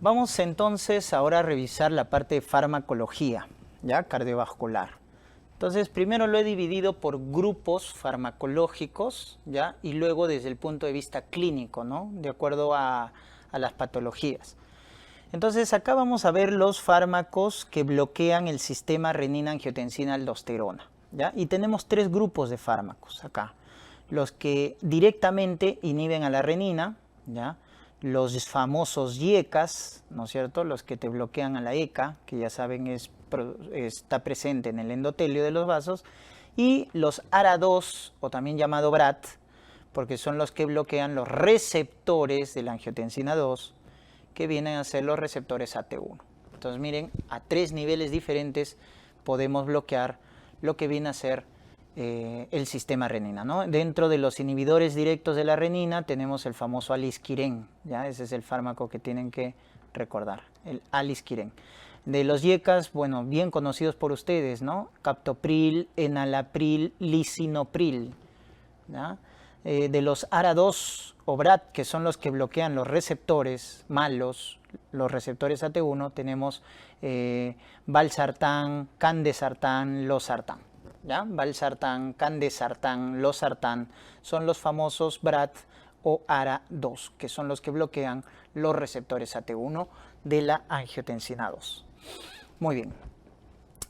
Vamos entonces ahora a revisar la parte de farmacología, ¿ya? Cardiovascular. Entonces, primero lo he dividido por grupos farmacológicos, ¿ya? Y luego desde el punto de vista clínico, ¿no? De acuerdo a las patologías. Entonces, acá vamos a ver los fármacos que bloquean el sistema renina-angiotensina-aldosterona, ¿ya? Y tenemos tres grupos de fármacos acá. Los que directamente inhiben a la renina, ¿ya? Los famosos YECAs, ¿no es cierto? Los que te bloquean a la ECA, que ya saben está presente en el endotelio de los vasos, y los ARA2, o también llamado BRAT, porque son los que bloquean los receptores de la angiotensina 2, que vienen a ser los receptores AT1. Entonces miren, a tres niveles diferentes podemos bloquear lo que viene a ser el sistema renina, ¿no? Dentro de los inhibidores directos de la renina tenemos el famoso alisquiren, ¿ya? Ese es el fármaco que tienen que recordar, el alisquiren. De los YECAs, bueno, bien conocidos por ustedes, ¿no? Captopril, enalapril, lisinopril, ¿ya? De los ARA2 o BRAT, que son los que bloquean los receptores malos, los receptores AT1, tenemos valsartán, candesartán, losartán, ¿ya? Valsartán, candesartán, losartán son los famosos BRAT o ARA2, que son los que bloquean los receptores AT1 de la angiotensina 2. Muy bien,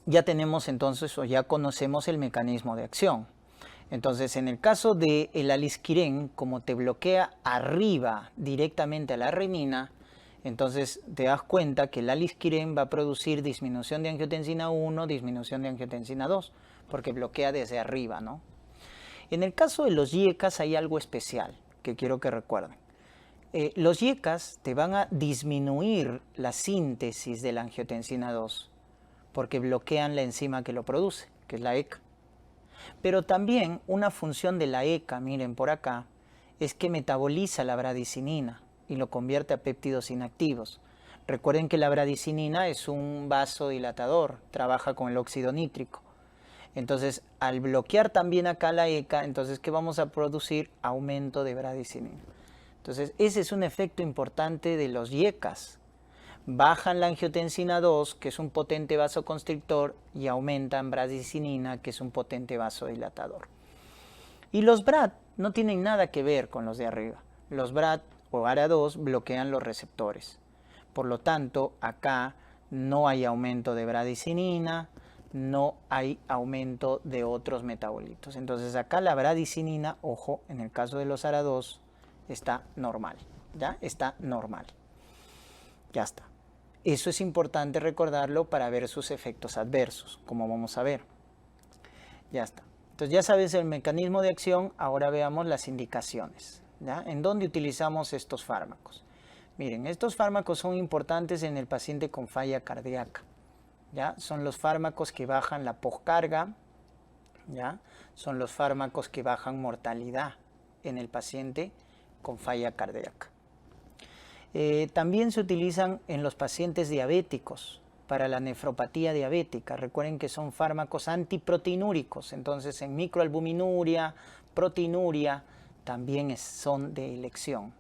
ya tenemos entonces o ya conocemos el mecanismo de acción. Entonces, en el caso del alisquiren, como te bloquea arriba directamente a la renina, entonces te das cuenta que el alisquiren va a producir disminución de angiotensina 1, disminución de angiotensina 2, porque bloquea desde arriba, ¿no? En el caso de los YECAs hay algo especial que quiero que recuerden. Los YECAs te van a disminuir la síntesis de la angiotensina 2, porque bloquean la enzima que lo produce, que es la ECA. Pero también una función de la ECA, miren por acá, es que metaboliza la bradicinina y lo convierte a péptidos inactivos. Recuerden que la bradicinina es un vasodilatador, trabaja con el óxido nítrico. Entonces, al bloquear también acá la ECA, entonces, ¿qué vamos a producir? Aumento de bradicinina. Entonces, ese es un efecto importante de los YECAs. Bajan la angiotensina 2, que es un potente vasoconstrictor, y aumentan bradicinina, que es un potente vasodilatador. Y los BRAT no tienen nada que ver con los de arriba. Los BRAT o ARA2 bloquean los receptores. Por lo tanto, acá no hay aumento de bradicinina, no hay aumento de otros metabolitos. Entonces acá la bradicinina, ojo, en el caso de los ARA2, está normal. ¿Ya? Está normal. Ya está. Eso es importante recordarlo para ver sus efectos adversos, como vamos a ver. Ya está. Entonces ya sabes el mecanismo de acción, ahora veamos las indicaciones, ¿ya? ¿En dónde utilizamos estos fármacos? Miren, estos fármacos son importantes en el paciente con falla cardíaca, ¿ya? Son los fármacos que bajan la poscarga, ¿ya? Son los fármacos que bajan mortalidad en el paciente con falla cardíaca. También se utilizan en los pacientes diabéticos para la nefropatía diabética. Recuerden que son fármacos antiproteinúricos, entonces en microalbuminuria, proteinuria también son de elección.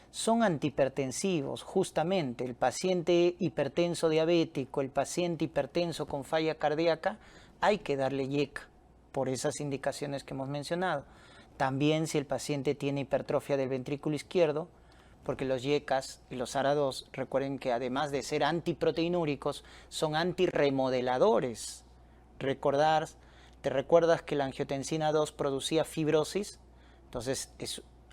Son antihipertensivos, justamente el paciente hipertenso diabético, el paciente hipertenso con falla cardíaca, hay que darle YECA por esas indicaciones que hemos mencionado. También si el paciente tiene hipertrofia del ventrículo izquierdo, porque los YECAs y los ARA2, recuerden que además de ser antiproteinúricos, son antirremodeladores. ¿Te recuerdas que la angiotensina 2 producía fibrosis? Entonces,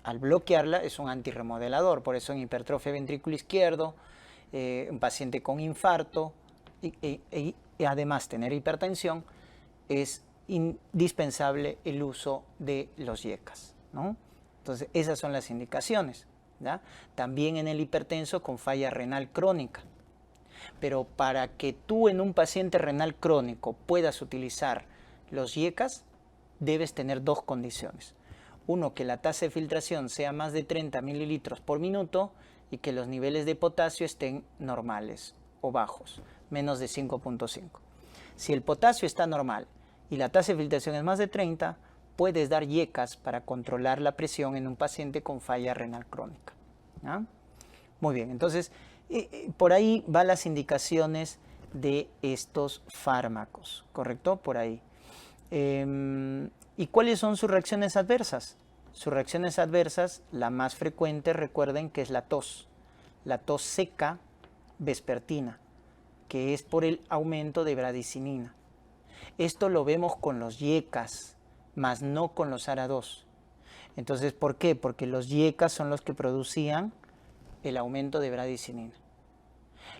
al bloquearla es un antirremodelador. Por eso en hipertrofia ventrículo izquierdo, un paciente con infarto y además tener hipertensión, es indispensable el uso de los YECAs, ¿no? Entonces, esas son las indicaciones, ¿ya? También en el hipertenso con falla renal crónica. Pero para que tú en un paciente renal crónico puedas utilizar los YECAs, debes tener dos condiciones. Uno, que la tasa de filtración sea más de 30 mililitros por minuto y que los niveles de potasio estén normales o bajos, menos de 5.5. Si el potasio está normal y la tasa de filtración es más de 30, puedes dar YECAs para controlar la presión en un paciente con falla renal crónica, ¿ya? Muy bien, entonces Por ahí van las indicaciones de estos fármacos, ¿correcto? Por ahí. ¿Y cuáles son sus reacciones adversas? Sus reacciones adversas, la más frecuente, recuerden que es la tos seca vespertina, que es por el aumento de bradicinina. Esto lo vemos con los YECAS, más no con los ARA2. Entonces, ¿por qué? Porque los YECAS son los que producían el aumento de bradicinina.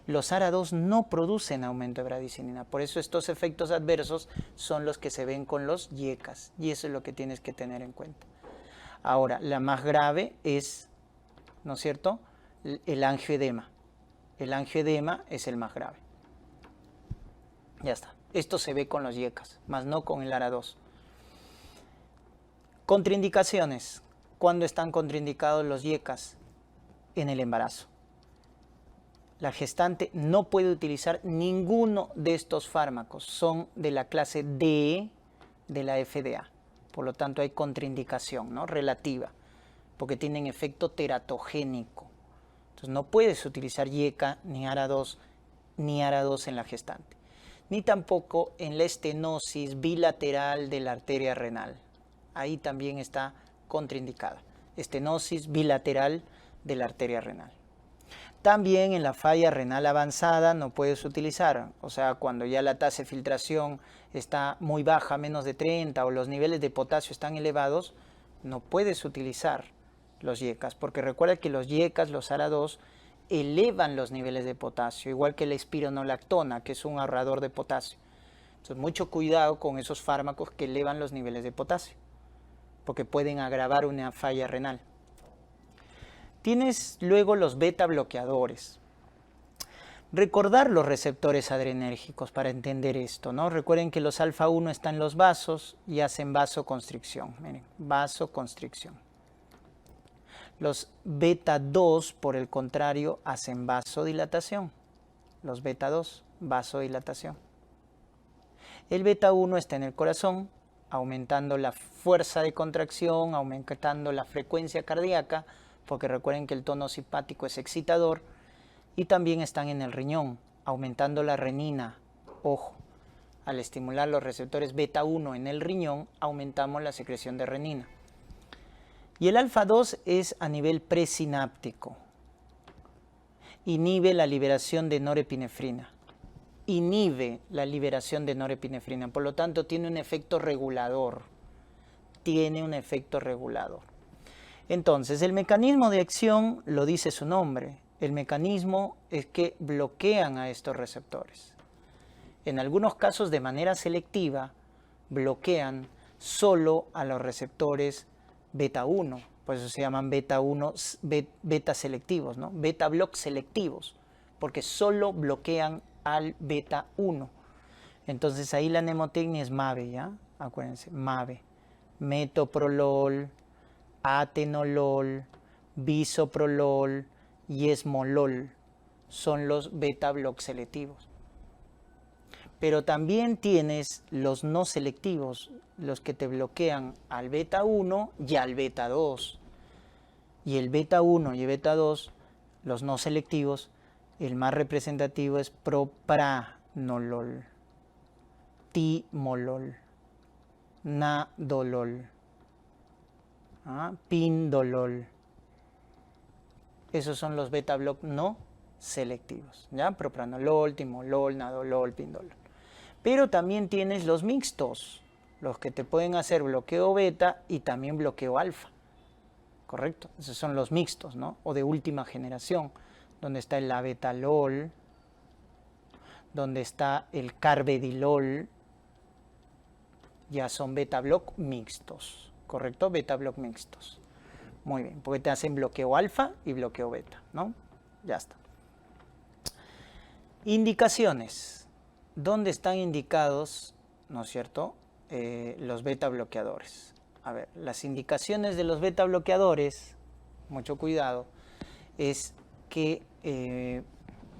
Los ARA2 no producen aumento de bradicinina, por eso estos efectos adversos son los que se ven con los YECAS, y eso es lo que tienes que tener en cuenta. Ahora, la más grave es, ¿no es cierto?, el angioedema. El angioedema es el más grave. Ya está. Esto se ve con los YECAS, más no con el ARA2. Contraindicaciones. ¿Cuándo están contraindicados los YECAS? En el embarazo. La gestante no puede utilizar ninguno de estos fármacos. Son de la clase D de la FDA. Por lo tanto, hay contraindicación, ¿no?, relativa, porque tienen efecto teratogénico. Entonces, no puedes utilizar YECA ni ARA2 en la gestante. Ni tampoco en la estenosis bilateral de la arteria renal. Ahí también está contraindicada. Estenosis bilateral de la arteria renal. También en la falla renal avanzada no puedes utilizar, o sea, cuando ya la tasa de filtración está muy baja, menos de 30, o los niveles de potasio están elevados, no puedes utilizar los YECAS, porque recuerda que los YECAS, los ARA2, elevan los niveles de potasio, igual que la espironolactona, que es un ahorrador de potasio. Entonces, mucho cuidado con esos fármacos que elevan los niveles de potasio, porque pueden agravar una falla renal. Tienes luego los beta bloqueadores. Recordar los receptores adrenérgicos para entender esto, ¿no? Recuerden que los alfa 1 están en los vasos y hacen vasoconstricción. Miren, vasoconstricción. Los beta 2, por el contrario, hacen vasodilatación. Los beta 2, vasodilatación. El beta 1 está en el corazón, aumentando la fuerza de contracción, aumentando la frecuencia cardíaca, porque recuerden que el tono simpático es excitador, y también están en el riñón, aumentando la renina. Ojo, al estimular los receptores beta 1 en el riñón, aumentamos la secreción de renina. Y el alfa 2 es a nivel presináptico. Inhibe la liberación de norepinefrina. Por lo tanto, tiene un efecto regulador. Entonces, el mecanismo de acción lo dice su nombre. El mecanismo es que bloquean a estos receptores. En algunos casos, de manera selectiva, bloquean solo a los receptores beta 1. Por eso se llaman beta 1, beta selectivos, ¿no? Beta block selectivos, porque solo bloquean al beta 1. Entonces, ahí la mnemotecnia es MAVE, ¿ya? Acuérdense, MAVE. Metoprolol, atenolol, bisoprolol y esmolol son los beta block selectivos. Pero también tienes los no selectivos, los que te bloquean al beta 1 y al beta 2. Y el beta 1 y el beta 2, los no selectivos, el más representativo es propranolol, timolol, nadolol, pindolol. Esos son los beta block no selectivos, ¿ya? Propranolol, timolol, nadolol, pindolol. Pero también tienes los mixtos, los que te pueden hacer bloqueo beta y también bloqueo alfa, ¿correcto? Esos son los mixtos, ¿no? O de última generación, donde está el abetalol, donde está el carvedilol, ya son beta block mixtos, ¿correcto? Beta block mixtos. Muy bien, porque te hacen bloqueo alfa y bloqueo beta, ¿no? Ya está. Indicaciones. ¿Dónde están indicados, no es cierto, los beta bloqueadores? A ver, las indicaciones de los beta bloqueadores, mucho cuidado, es que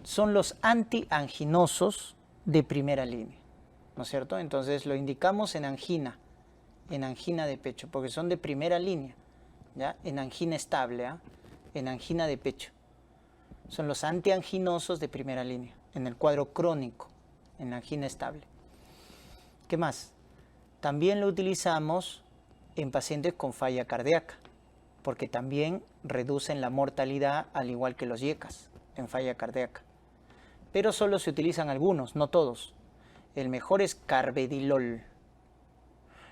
son los antianginosos de primera línea, ¿no es cierto? Entonces lo indicamos en angina de pecho, porque son de primera línea, ¿ya? En angina estable, en angina de pecho. Son los antianginosos de primera línea, en el cuadro crónico, en la angina estable. ¿Qué más? También lo utilizamos en pacientes con falla cardíaca, porque también reducen la mortalidad al igual que los IECAS en falla cardíaca. Pero solo se utilizan algunos, no todos. El mejor es carvedilol.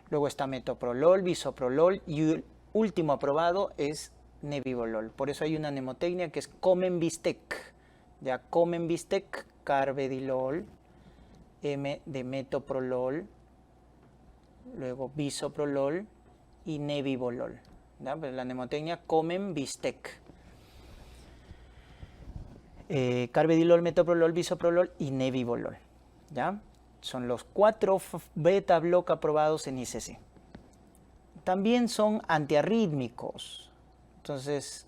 Luego está metoprolol, bisoprolol y el último aprobado es nebivolol. Por eso hay una mnemotecnia que es Comenbistec. Ya Comenbistec, carvedilol, M de metoprolol, luego bisoprolol y nebivolol. ¿Ya? Pues la mnemotecnia Comenbistec. Carvedilol, metoprolol, bisoprolol y nebivolol. ¿Ya? Son los 4 beta block aprobados en ICC. También son antiarrítmicos. Entonces,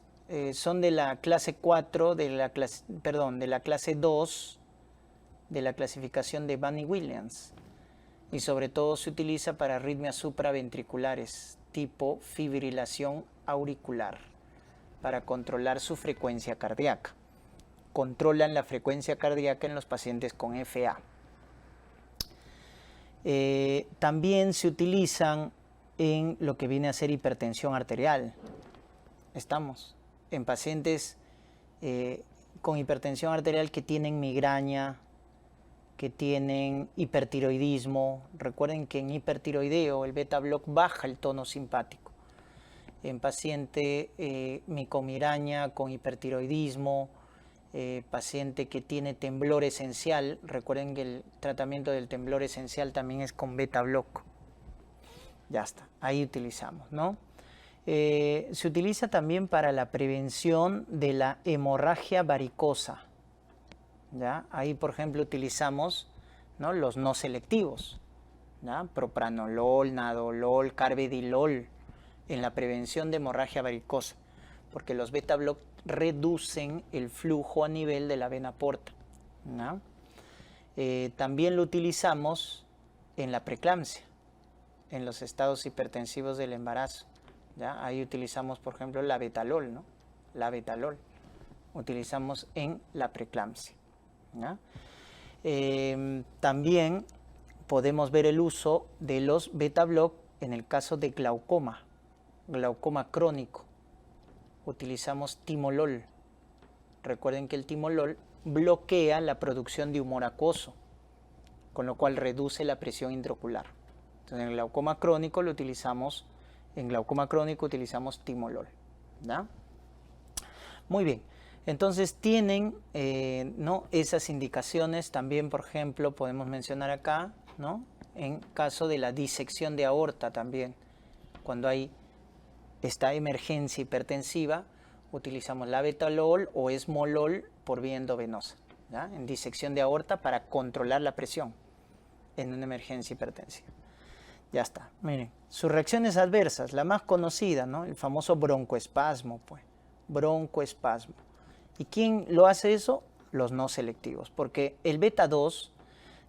son de la clase 4, de la clase 2 de la clasificación de Banney-Williams. Y sobre todo se utiliza para arritmias supraventriculares, tipo fibrilación auricular, para controlar su frecuencia cardíaca. Controlan la frecuencia cardíaca en los pacientes con FA. También se utilizan en lo que viene a ser hipertensión arterial. Estamos en pacientes con hipertensión arterial que tienen migraña, que tienen hipertiroidismo. Recuerden que en hipertiroideo el beta block baja el tono simpático. En paciente micomigraña con hipertiroidismo, paciente que tiene temblor esencial, recuerden que el tratamiento del temblor esencial también es con beta block. Ya está, ahí utilizamos, ¿no? Se utiliza también para la prevención de la hemorragia varicosa. ¿Ya? Ahí, por ejemplo, utilizamos, ¿no?, los no selectivos, ¿ya? Propranolol, nadolol, carvedilol, en la prevención de hemorragia varicosa, porque los beta block reducen el flujo a nivel de la vena porta, ¿no? También lo utilizamos en la preeclampsia, en los estados hipertensivos del embarazo, ¿ya? Ahí utilizamos, por ejemplo, la betalol, ¿no? La betalol utilizamos en la preeclampsia, ¿ya? También podemos ver el uso de los beta block en el caso de glaucoma crónico. Utilizamos timolol. Recuerden que el timolol bloquea la producción de humor acuoso, con lo cual reduce la presión intraocular. Entonces, en el glaucoma crónico utilizamos timolol, ¿ya? Muy bien. Entonces tienen, ¿no?, esas indicaciones. También, por ejemplo, podemos mencionar acá, ¿no?, en caso de la disección de aorta también, cuando hay esta emergencia hipertensiva, utilizamos la betalol o esmolol por vía endovenosa, ¿ya?, en disección de aorta para controlar la presión en una emergencia hipertensiva. Ya está. Miren, sus reacciones adversas, la más conocida, ¿no?, el famoso broncoespasmo, pues, broncoespasmo. ¿Y quién lo hace eso? Los no selectivos, porque el beta 2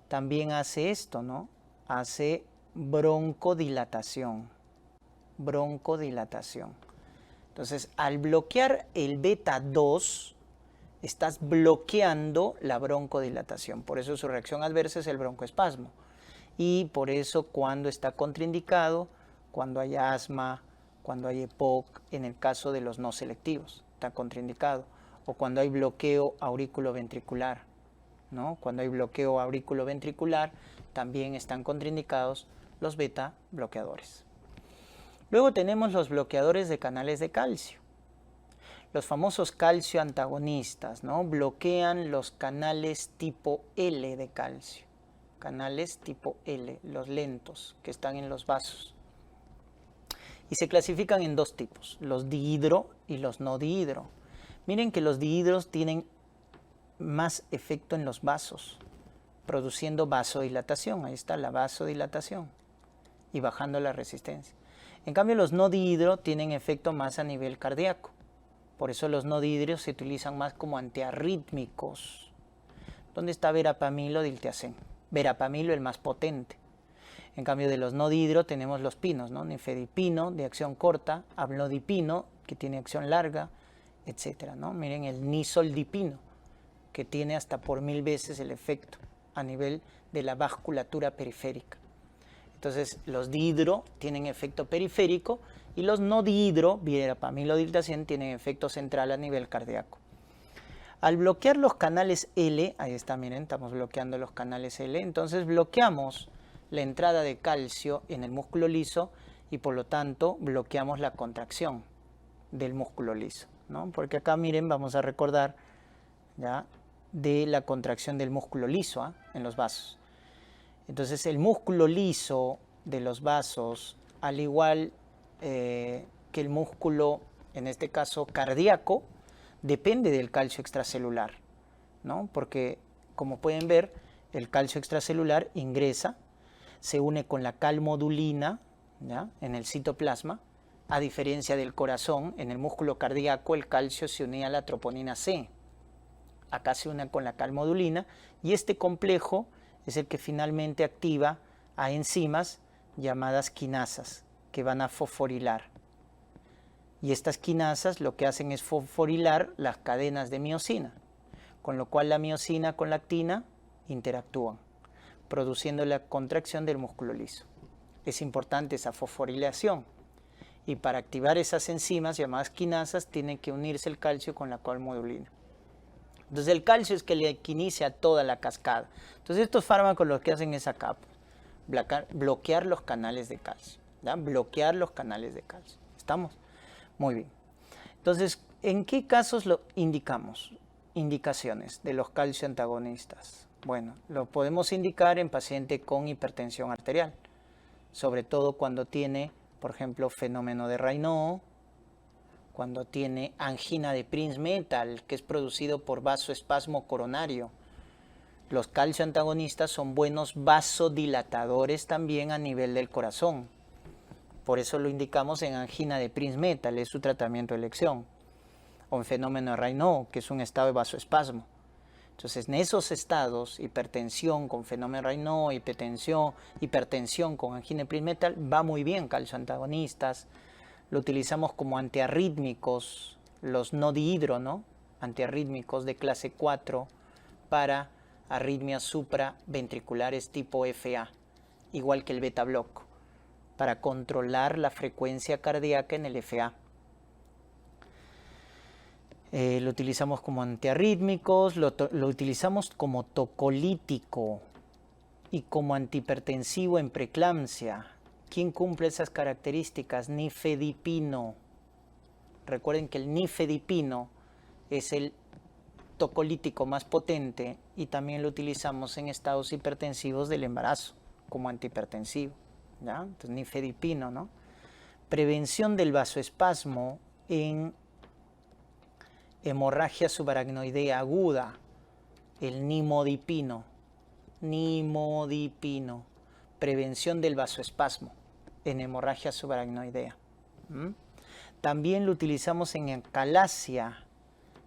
también hace esto, ¿no? Hace broncodilatación. Entonces, al bloquear el beta 2, estás bloqueando la broncodilatación. Por eso su reacción adversa es el broncoespasmo. Y por eso cuando está contraindicado, cuando hay asma, cuando hay EPOC, en el caso de los no selectivos, está contraindicado. O cuando hay bloqueo auriculoventricular, ¿no? Cuando hay bloqueo auriculoventricular, también están contraindicados los beta bloqueadores. Luego tenemos los bloqueadores de canales de calcio. Los famosos calcio antagonistas, ¿no? Bloquean los canales tipo L de calcio. Canales tipo L, los lentos que están en los vasos. Y se clasifican en dos tipos, los dihidro y los no dihidro. Miren que los dihidros tienen más efecto en los vasos, produciendo vasodilatación. Ahí está la vasodilatación y bajando la resistencia. En cambio, los no dihidro tienen efecto más a nivel cardíaco. Por eso los no dihidros se utilizan más como antiarrítmicos. ¿Dónde está verapamilo, diltiazem? Verapamilo el más potente. En cambio de los no dihidro tenemos los pinos, ¿no? Nifedipino de acción corta, amlodipino que tiene acción larga, etcétera, ¿no? Miren el nisoldipino, que tiene hasta por 1000 veces el efecto a nivel de la vasculatura periférica. Entonces, los dihidro tienen efecto periférico y los no dihidro, verapamilodiltacin, tienen efecto central a nivel cardíaco. Al bloquear los canales L, ahí está, miren, estamos bloqueando los canales L, entonces bloqueamos la entrada de calcio en el músculo liso y por lo tanto bloqueamos la contracción del músculo liso, ¿no? Porque acá, miren, vamos a recordar ya de la contracción del músculo liso en los vasos. Entonces el músculo liso de los vasos, al igual que el músculo, en este caso cardíaco, depende del calcio extracelular, ¿no? Porque, como pueden ver, el calcio extracelular ingresa, se une con la calmodulina, ¿ya?, en el citoplasma. A diferencia del corazón, en el músculo cardíaco el calcio se unía a la troponina C. Acá se une con la calmodulina y este complejo es el que finalmente activa a enzimas llamadas quinasas que van a fosforilar. Y estas quinasas lo que hacen es fosforilar las cadenas de miosina, con lo cual la miosina con la actina interactúan, produciendo la contracción del músculo liso. Es importante esa fosforilación y para activar esas enzimas llamadas quinasas tiene que unirse el calcio con la calmodulina. Entonces el calcio es que le inicia toda la cascada. Entonces estos fármacos lo que hacen es acá, bloquear los canales de calcio, ¿ya? Bloquear los canales de calcio. ¿Estamos? Muy bien. Entonces, ¿en qué casos lo indicamos? Indicaciones de los calcio antagonistas. Bueno, lo podemos indicar en paciente con hipertensión arterial, sobre todo cuando tiene, por ejemplo, fenómeno de Raynaud, cuando tiene angina de Prinzmetal, que es producido por vasoespasmo coronario. Los calcio antagonistas son buenos vasodilatadores también a nivel del corazón. Por eso lo indicamos en angina de Prinzmetal, es su tratamiento de elección. O en fenómeno de Raynaud, que es un estado de vasoespasmo. Entonces, en esos estados, hipertensión con fenómeno de Raynaud, hipertensión con angina de Prinzmetal, va muy bien calcio antagonistas. Lo utilizamos como antiarrítmicos, los no dihidro, ¿no? Antiarrítmicos de clase 4 para arritmias supraventriculares tipo FA, igual que el beta block, para controlar la frecuencia cardíaca en el FA. Lo utilizamos como antiarrítmicos, lo utilizamos como tocolítico y como antihipertensivo en preeclampsia. ¿Quién cumple esas características? Nifedipino. Recuerden que el nifedipino es el tocolítico más potente y también lo utilizamos en estados hipertensivos del embarazo como antihipertensivo, ¿ya? Entonces, nifedipino, ¿no? Prevención del vasoespasmo en hemorragia subaracnoidea aguda, el nimodipino. Nimodipino. Prevención del vasoespasmo en hemorragia subaracnoidea. También lo utilizamos en acalasia,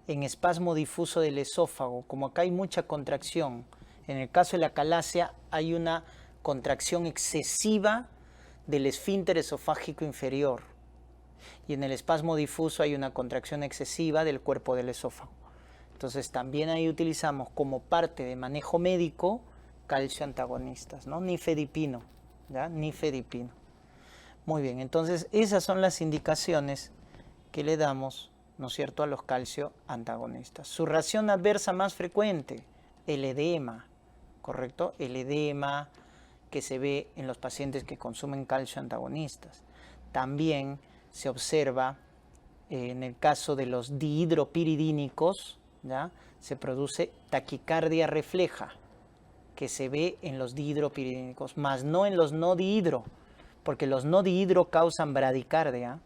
en espasmo difuso del esófago. Como acá hay mucha contracción, en el caso de la acalasia hay una contracción excesiva del esfínter esofágico inferior y en el espasmo difuso hay una contracción excesiva del cuerpo del esófago. Entonces también ahí utilizamos como parte de manejo médico calcio antagonistas, ¿no? Nifedipino, ¿ya? Nifedipino. Muy bien, entonces esas son las indicaciones que le damos, ¿no es cierto?, a los calcio antagonistas. Su reacción adversa más frecuente, el edema, ¿correcto? El edema que se ve en los pacientes que consumen calcio antagonistas. También se observa en el caso de los dihidropiridínicos, ¿ya?, se produce taquicardia refleja, que se ve en los dihidropiridínicos, más no en los no dihidro, porque los no dihidro causan bradicardia,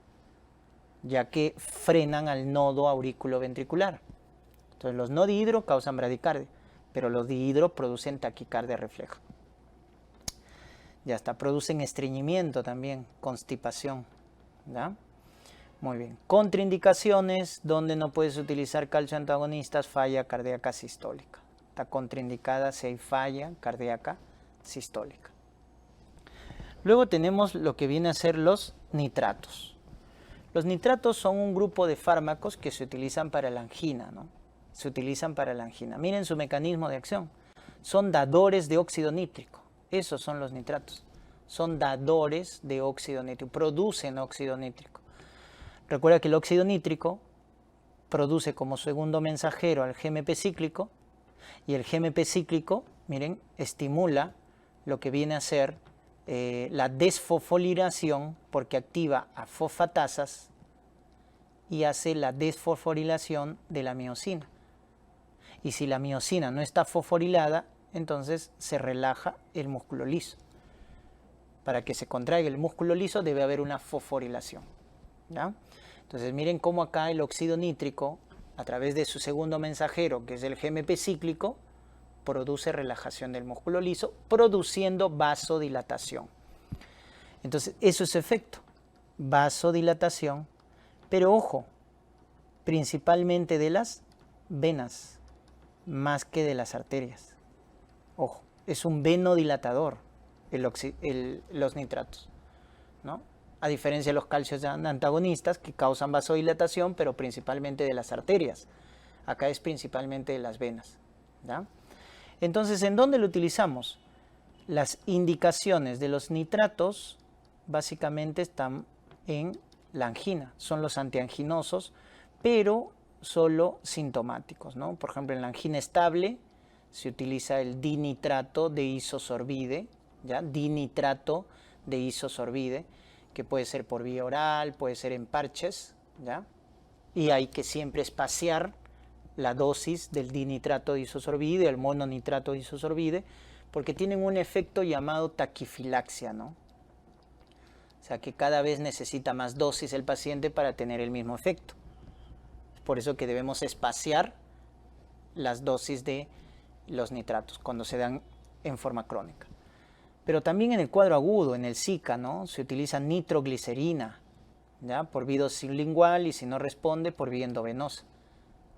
ya que frenan al nodo auriculoventricular. Entonces los no dihidro causan bradicardia, pero los dihidro producen taquicardia refleja. Ya está, producen estreñimiento también, constipación, ¿ya? Muy bien. Contraindicaciones, donde no puedes utilizar calcio antagonistas, falla cardíaca sistólica. Está contraindicada si hay falla cardíaca sistólica. Luego tenemos lo que viene a ser los nitratos. Los nitratos son un grupo de fármacos que se utilizan para la angina, ¿no? Se utilizan para la angina. Miren su mecanismo de acción. Son dadores de óxido nítrico. Esos son los nitratos. Son dadores de óxido nítrico. Producen óxido nítrico. Recuerda que el óxido nítrico produce como segundo mensajero al GMP cíclico, y el GMP cíclico, miren, estimula lo que viene a ser la desfosforilación, porque activa a fosfatasas y hace la desfosforilación de la miosina. Y si la miosina no está fosforilada, entonces se relaja el músculo liso. Para que se contraiga el músculo liso debe haber una fosforilación, ¿ya? Entonces miren cómo acá el óxido nítrico, a través de su segundo mensajero, que es el GMP cíclico, produce relajación del músculo liso, produciendo vasodilatación. Entonces eso es su efecto, vasodilatación, pero ojo, principalmente de las venas, más que de las arterias. Ojo, es un venodilatador los nitratos, ¿no? A diferencia de los calcios antagonistas que causan vasodilatación, pero principalmente de las arterias. Acá es principalmente de las venas, ¿ya? Entonces, ¿en dónde lo utilizamos? Las indicaciones de los nitratos básicamente están en la angina. Son los antianginosos, pero solo sintomáticos, ¿no? Por ejemplo, en la angina estable se utiliza el dinitrato de isosorbide, ¿ya? Dinitrato de isosorbide, que puede ser por vía oral, puede ser en parches, ¿ya? Y hay que siempre espaciar la dosis del dinitrato de isosorbide, el mononitrato de isosorbide, porque tienen un efecto llamado taquifilaxia, ¿no? O sea que cada vez necesita más dosis el paciente para tener el mismo efecto. Por eso que debemos espaciar las dosis de los nitratos cuando se dan en forma crónica. Pero también en el cuadro agudo, en el Zika, ¿no? Se utiliza nitroglicerina, ¿ya? Por vía sublingual, y si no responde, por vía endovenosa.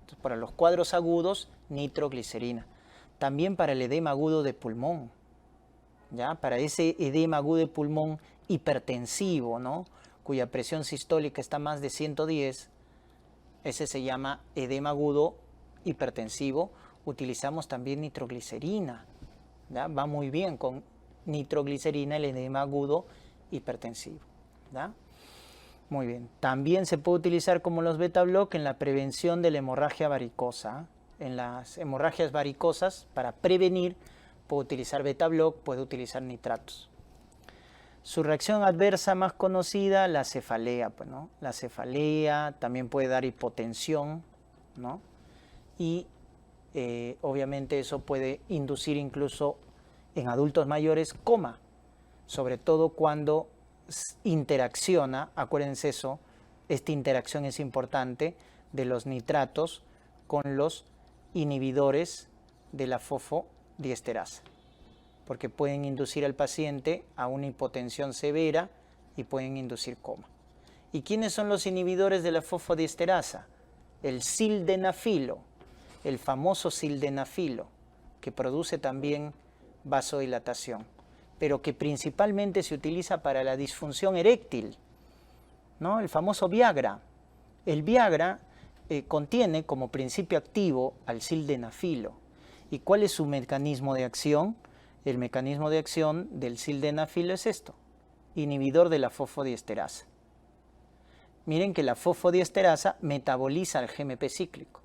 Entonces, para los cuadros agudos, nitroglicerina. También para el edema agudo de pulmón, ¿ya? Para ese edema agudo de pulmón hipertensivo, ¿no? Cuya presión sistólica está más de 110, ese se llama edema agudo hipertensivo. Utilizamos también nitroglicerina, ¿ya? Va muy bien con nitroglicerina el edema agudo hipertensivo, ¿ya? Muy bien. También se puede utilizar como los beta-block en la prevención de la hemorragia varicosa. En las hemorragias varicosas, para prevenir, puede utilizar beta-block, puede utilizar nitratos. Su reacción adversa más conocida, la cefalea, pues, ¿no? La cefalea también puede dar hipotensión, ¿no? Y obviamente eso puede inducir incluso en adultos mayores coma, sobre todo cuando interacciona, acuérdense eso, esta interacción es importante de los nitratos con los inhibidores de la fosfodiesterasa, porque pueden inducir al paciente a una hipotensión severa y pueden inducir coma. ¿Y quiénes son los inhibidores de la fosfodiesterasa? El sildenafilo, el famoso sildenafilo, que produce también vasodilatación, pero que principalmente se utiliza para la disfunción eréctil, ¿no? El famoso Viagra. El Viagra contiene como principio activo al sildenafilo. ¿Y cuál es su mecanismo de acción? El mecanismo de acción del sildenafilo es esto, inhibidor de la fosfodiesterasa. Miren que la fosfodiesterasa metaboliza el GMP cíclico.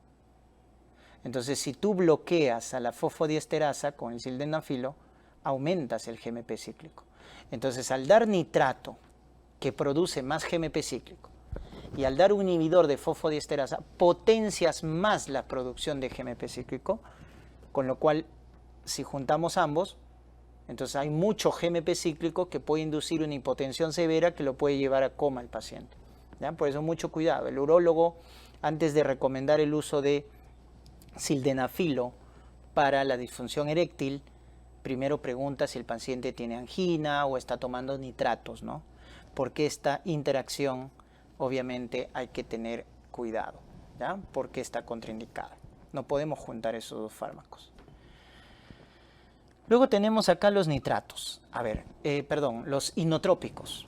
Entonces, si tú bloqueas a la fosfodiesterasa con el sildenafilo, aumentas el GMP cíclico. Entonces, al dar nitrato, que produce más GMP cíclico, y al dar un inhibidor de fosfodiesterasa, potencias más la producción de GMP cíclico, con lo cual, si juntamos ambos, entonces hay mucho GMP cíclico que puede inducir una hipotensión severa que lo puede llevar a coma al paciente, ¿ya? Por eso mucho cuidado. El urólogo, antes de recomendar el uso de sildenafilo para la disfunción eréctil, primero pregunta si el paciente tiene angina o está tomando nitratos, ¿no? Porque esta interacción, obviamente, hay que tener cuidado, ¿ya? Porque está contraindicada. No podemos juntar esos dos fármacos. Luego tenemos acá los nitratos. Los inotrópicos.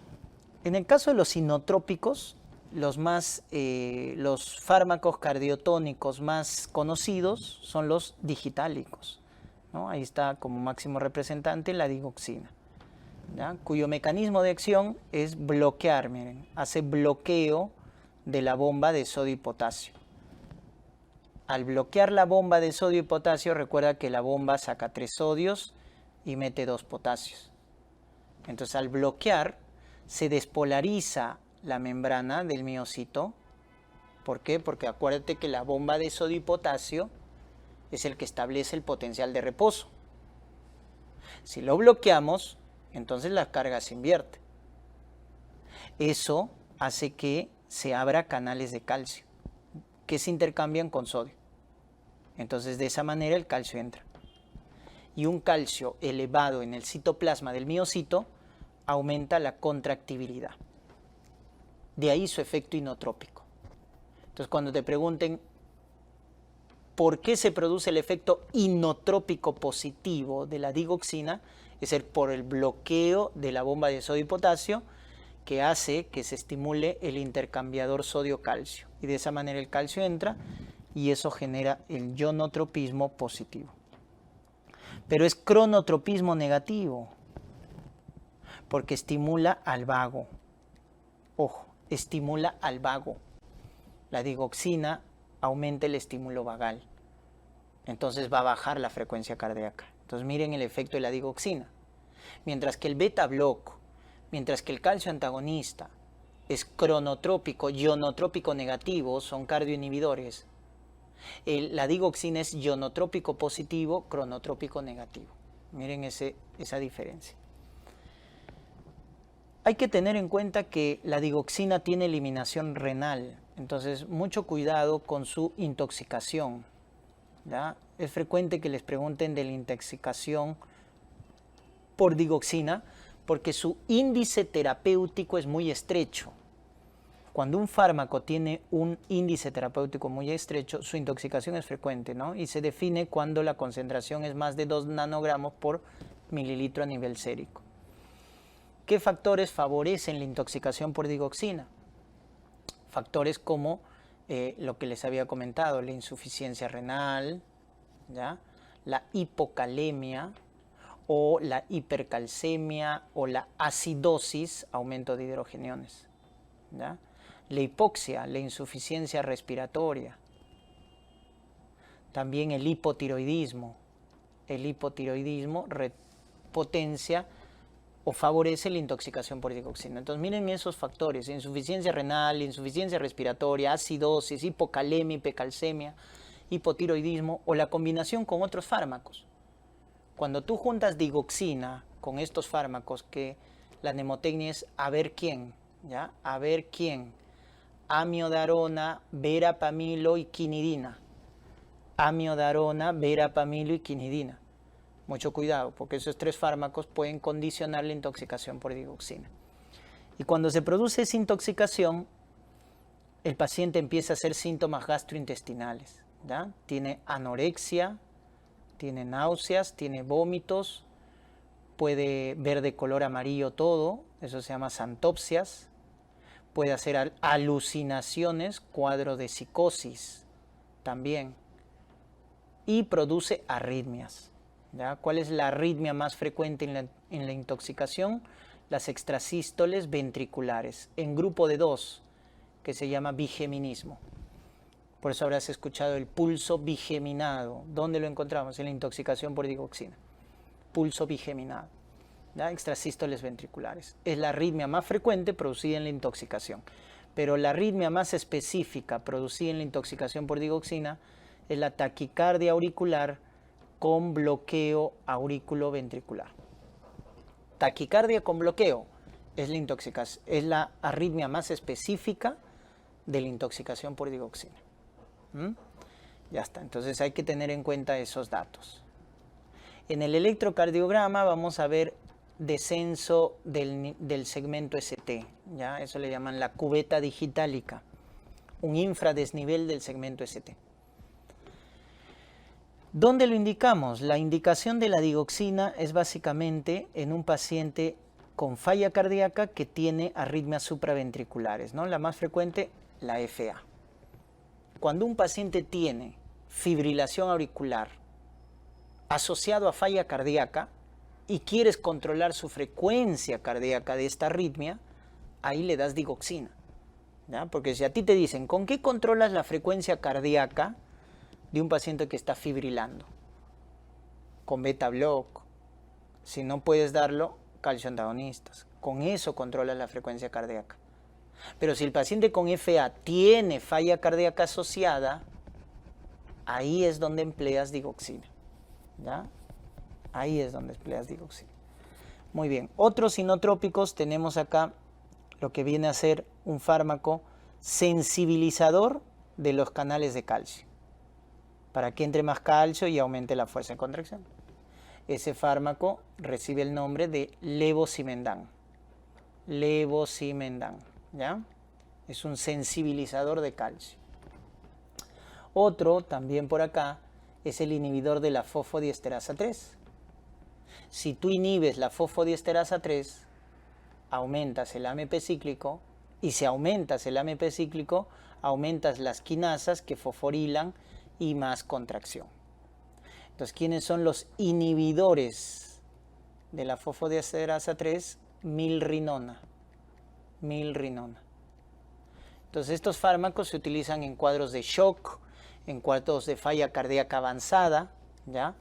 En el caso de los inotrópicos, los fármacos cardiotónicos más conocidos son los digitálicos, ¿no? Ahí está como máximo representante la digoxina, ¿ya? Cuyo mecanismo de acción es bloquear, miren, hace bloqueo de la bomba de sodio y potasio. Al bloquear la bomba de sodio y potasio, recuerda que la bomba saca 3 sodios y mete 2 potasios. Entonces, al bloquear, se despolariza la membrana del miocito. ¿Por qué? Porque acuérdate que la bomba de sodio y potasio es el que establece el potencial de reposo. Si lo bloqueamos, entonces la carga se invierte. Eso hace que se abra canales de calcio que se intercambian con sodio. Entonces, de esa manera el calcio entra. Y un calcio elevado en el citoplasma del miocito aumenta la contractibilidad. De ahí su efecto inotrópico. Entonces, cuando te pregunten por qué se produce el efecto inotrópico positivo de la digoxina, es por el bloqueo de la bomba de sodio y potasio, que hace que se estimule el intercambiador sodio-calcio. Y de esa manera el calcio entra y eso genera el ionotropismo positivo. Pero es cronotropismo negativo, porque estimula al vago. Ojo, estimula al vago. La digoxina aumenta el estímulo vagal. Entonces va a bajar la frecuencia cardíaca. Entonces miren el efecto de la digoxina. Mientras que el beta-block, mientras que el calcio antagonista es cronotrópico, ionotrópico negativo, son cardioinhibidores, la digoxina es ionotrópico positivo, cronotrópico negativo. Miren esa diferencia. Hay que tener en cuenta que la digoxina tiene eliminación renal, entonces mucho cuidado con su intoxicación, ¿ya? Es frecuente que les pregunten de la intoxicación por digoxina, porque su índice terapéutico es muy estrecho. Cuando un fármaco tiene un índice terapéutico muy estrecho, su intoxicación es frecuente, ¿no? Y se define cuando la concentración es más de 2 nanogramos por mililitro a nivel sérico. ¿Qué factores favorecen la intoxicación por digoxina? Factores como lo que les había comentado, la insuficiencia renal, ¿ya? La hipocalemia, o la hipercalcemia o la acidosis, aumento de hidrogeniones, ¿ya? La hipoxia, la insuficiencia respiratoria. También el hipotiroidismo. El hipotiroidismo potencia o favorece la intoxicación por digoxina. Entonces miren esos factores: insuficiencia renal, insuficiencia respiratoria, acidosis, hipocalemia, hipercalcemia, hipotiroidismo o la combinación con otros fármacos. Cuando tú juntas digoxina con estos fármacos, que la mnemotecnia es a ver quién, ¿ya? A ver quién. Amiodarona, verapamilo y quinidina. Amiodarona, verapamilo y quinidina. Mucho cuidado, porque esos 3 fármacos pueden condicionar la intoxicación por digoxina. Y cuando se produce esa intoxicación, el paciente empieza a hacer síntomas gastrointestinales, ¿ya? Tiene anorexia, tiene náuseas, tiene vómitos, puede ver de color amarillo todo, eso se llama xantopsias, puede hacer alucinaciones, cuadro de psicosis también, y produce arritmias, ¿ya? ¿Cuál es la arritmia más frecuente en la intoxicación? Las extrasístoles ventriculares, en grupo de 2, que se llama bigeminismo. Por eso habrás escuchado el pulso bigeminado. ¿Dónde lo encontramos? En la intoxicación por digoxina. Pulso bigeminado, ¿ya? Extrasístoles ventriculares. Es la arritmia más frecuente producida en la intoxicación. Pero la arritmia más específica producida en la intoxicación por digoxina es la taquicardia auricular con bloqueo aurículo-ventricular. Taquicardia con bloqueo es la arritmia más específica de la intoxicación por digoxina. Ya está, entonces hay que tener en cuenta esos datos. En el electrocardiograma vamos a ver descenso del segmento ST, ¿ya? Eso le llaman la cubeta digitálica, un infradesnivel del segmento ST. ¿Dónde lo indicamos? La indicación de la digoxina es básicamente en un paciente con falla cardíaca que tiene arritmias supraventriculares, ¿no? La más frecuente, la FA. Cuando un paciente tiene fibrilación auricular asociado a falla cardíaca y quieres controlar su frecuencia cardíaca de esta arritmia, ahí le das digoxina, ¿ya? Porque si a ti te dicen, ¿con qué controlas la frecuencia cardíaca de un paciente que está fibrilando? Con beta block. Si no puedes darlo, calcio antagonistas. Con eso controlas la frecuencia cardíaca. Pero si el paciente con FA tiene falla cardíaca asociada, ahí es donde empleas digoxina, ¿ya? Ahí es donde empleas digoxina. Muy bien. Otros inotrópicos tenemos acá lo que viene a ser un fármaco sensibilizador de los canales de calcio, para que entre más calcio y aumente la fuerza de contracción. Ese fármaco recibe el nombre de levosimendan. Levosimendan, ¿ya? Es un sensibilizador de calcio. Otro, también por acá, es el inhibidor de la fosfodiesterasa 3. Si tú inhibes la fosfodiesterasa 3, aumentas el AMP cíclico, y si aumentas el AMP cíclico, aumentas las quinasas que fosforilan y más contracción. Entonces, ¿quiénes son los inhibidores de la fosfodiesterasa 3? Milrinona. Milrinona. Entonces, estos fármacos se utilizan en cuadros de shock, en cuadros de falla cardíaca avanzada, ¿ya?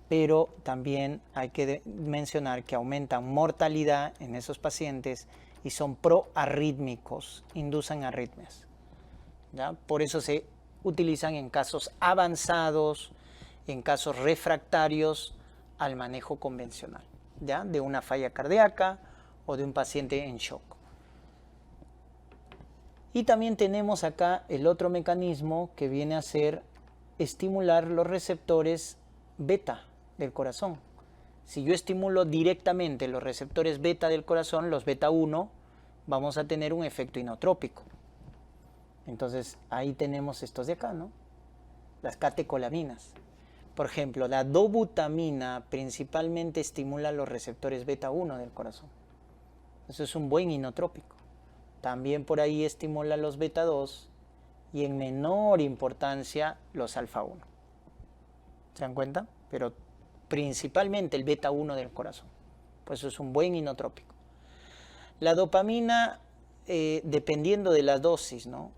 Pero también hay que mencionar que aumentan mortalidad en esos pacientes y son proarrítmicos, inducen arritmias, ¿ya? Por eso se utilizan en casos avanzados, en casos refractarios al manejo convencional, ¿ya? De una falla cardíaca o de un paciente en shock. Y también tenemos acá el otro mecanismo que viene a ser estimular los receptores beta del corazón. Si yo estimulo directamente los receptores beta del corazón, los beta 1, vamos a tener un efecto inotrópico. Entonces ahí tenemos estos de acá, ¿no? Las catecolaminas. Por ejemplo, la dobutamina principalmente estimula los receptores beta 1 del corazón. Eso es un buen inotrópico. También por ahí estimula los beta 2 y en menor importancia los alfa 1. ¿Se dan cuenta? Pero principalmente el beta 1 del corazón. Pues eso es un buen inotrópico. La dopamina, dependiendo de la dosis, ¿no?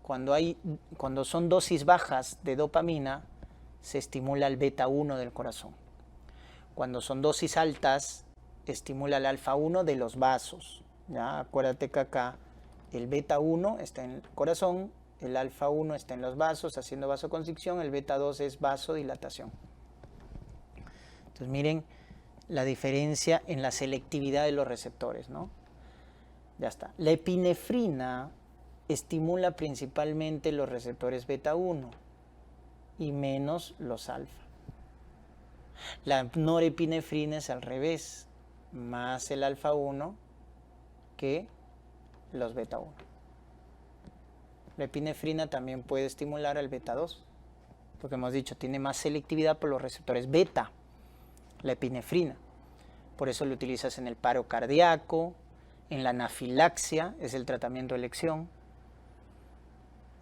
Cuando son dosis bajas de dopamina, se estimula el beta 1 del corazón. Cuando son dosis altas, estimula el alfa 1 de los vasos, ¿ya? Acuérdate que acá el beta 1 está en el corazón, el alfa 1 está en los vasos haciendo vasoconstricción, el beta 2 es vasodilatación. Entonces miren la diferencia en la selectividad de los receptores, ¿no? Ya está. La epinefrina estimula principalmente los receptores beta 1 y menos los alfa. La norepinefrina es al revés, más el alfa 1 que los beta 1. La epinefrina también puede estimular al beta 2, porque hemos dicho, tiene más selectividad por los receptores beta, la epinefrina. Por eso lo utilizas en el paro cardíaco, en la anafilaxia, es el tratamiento de elección.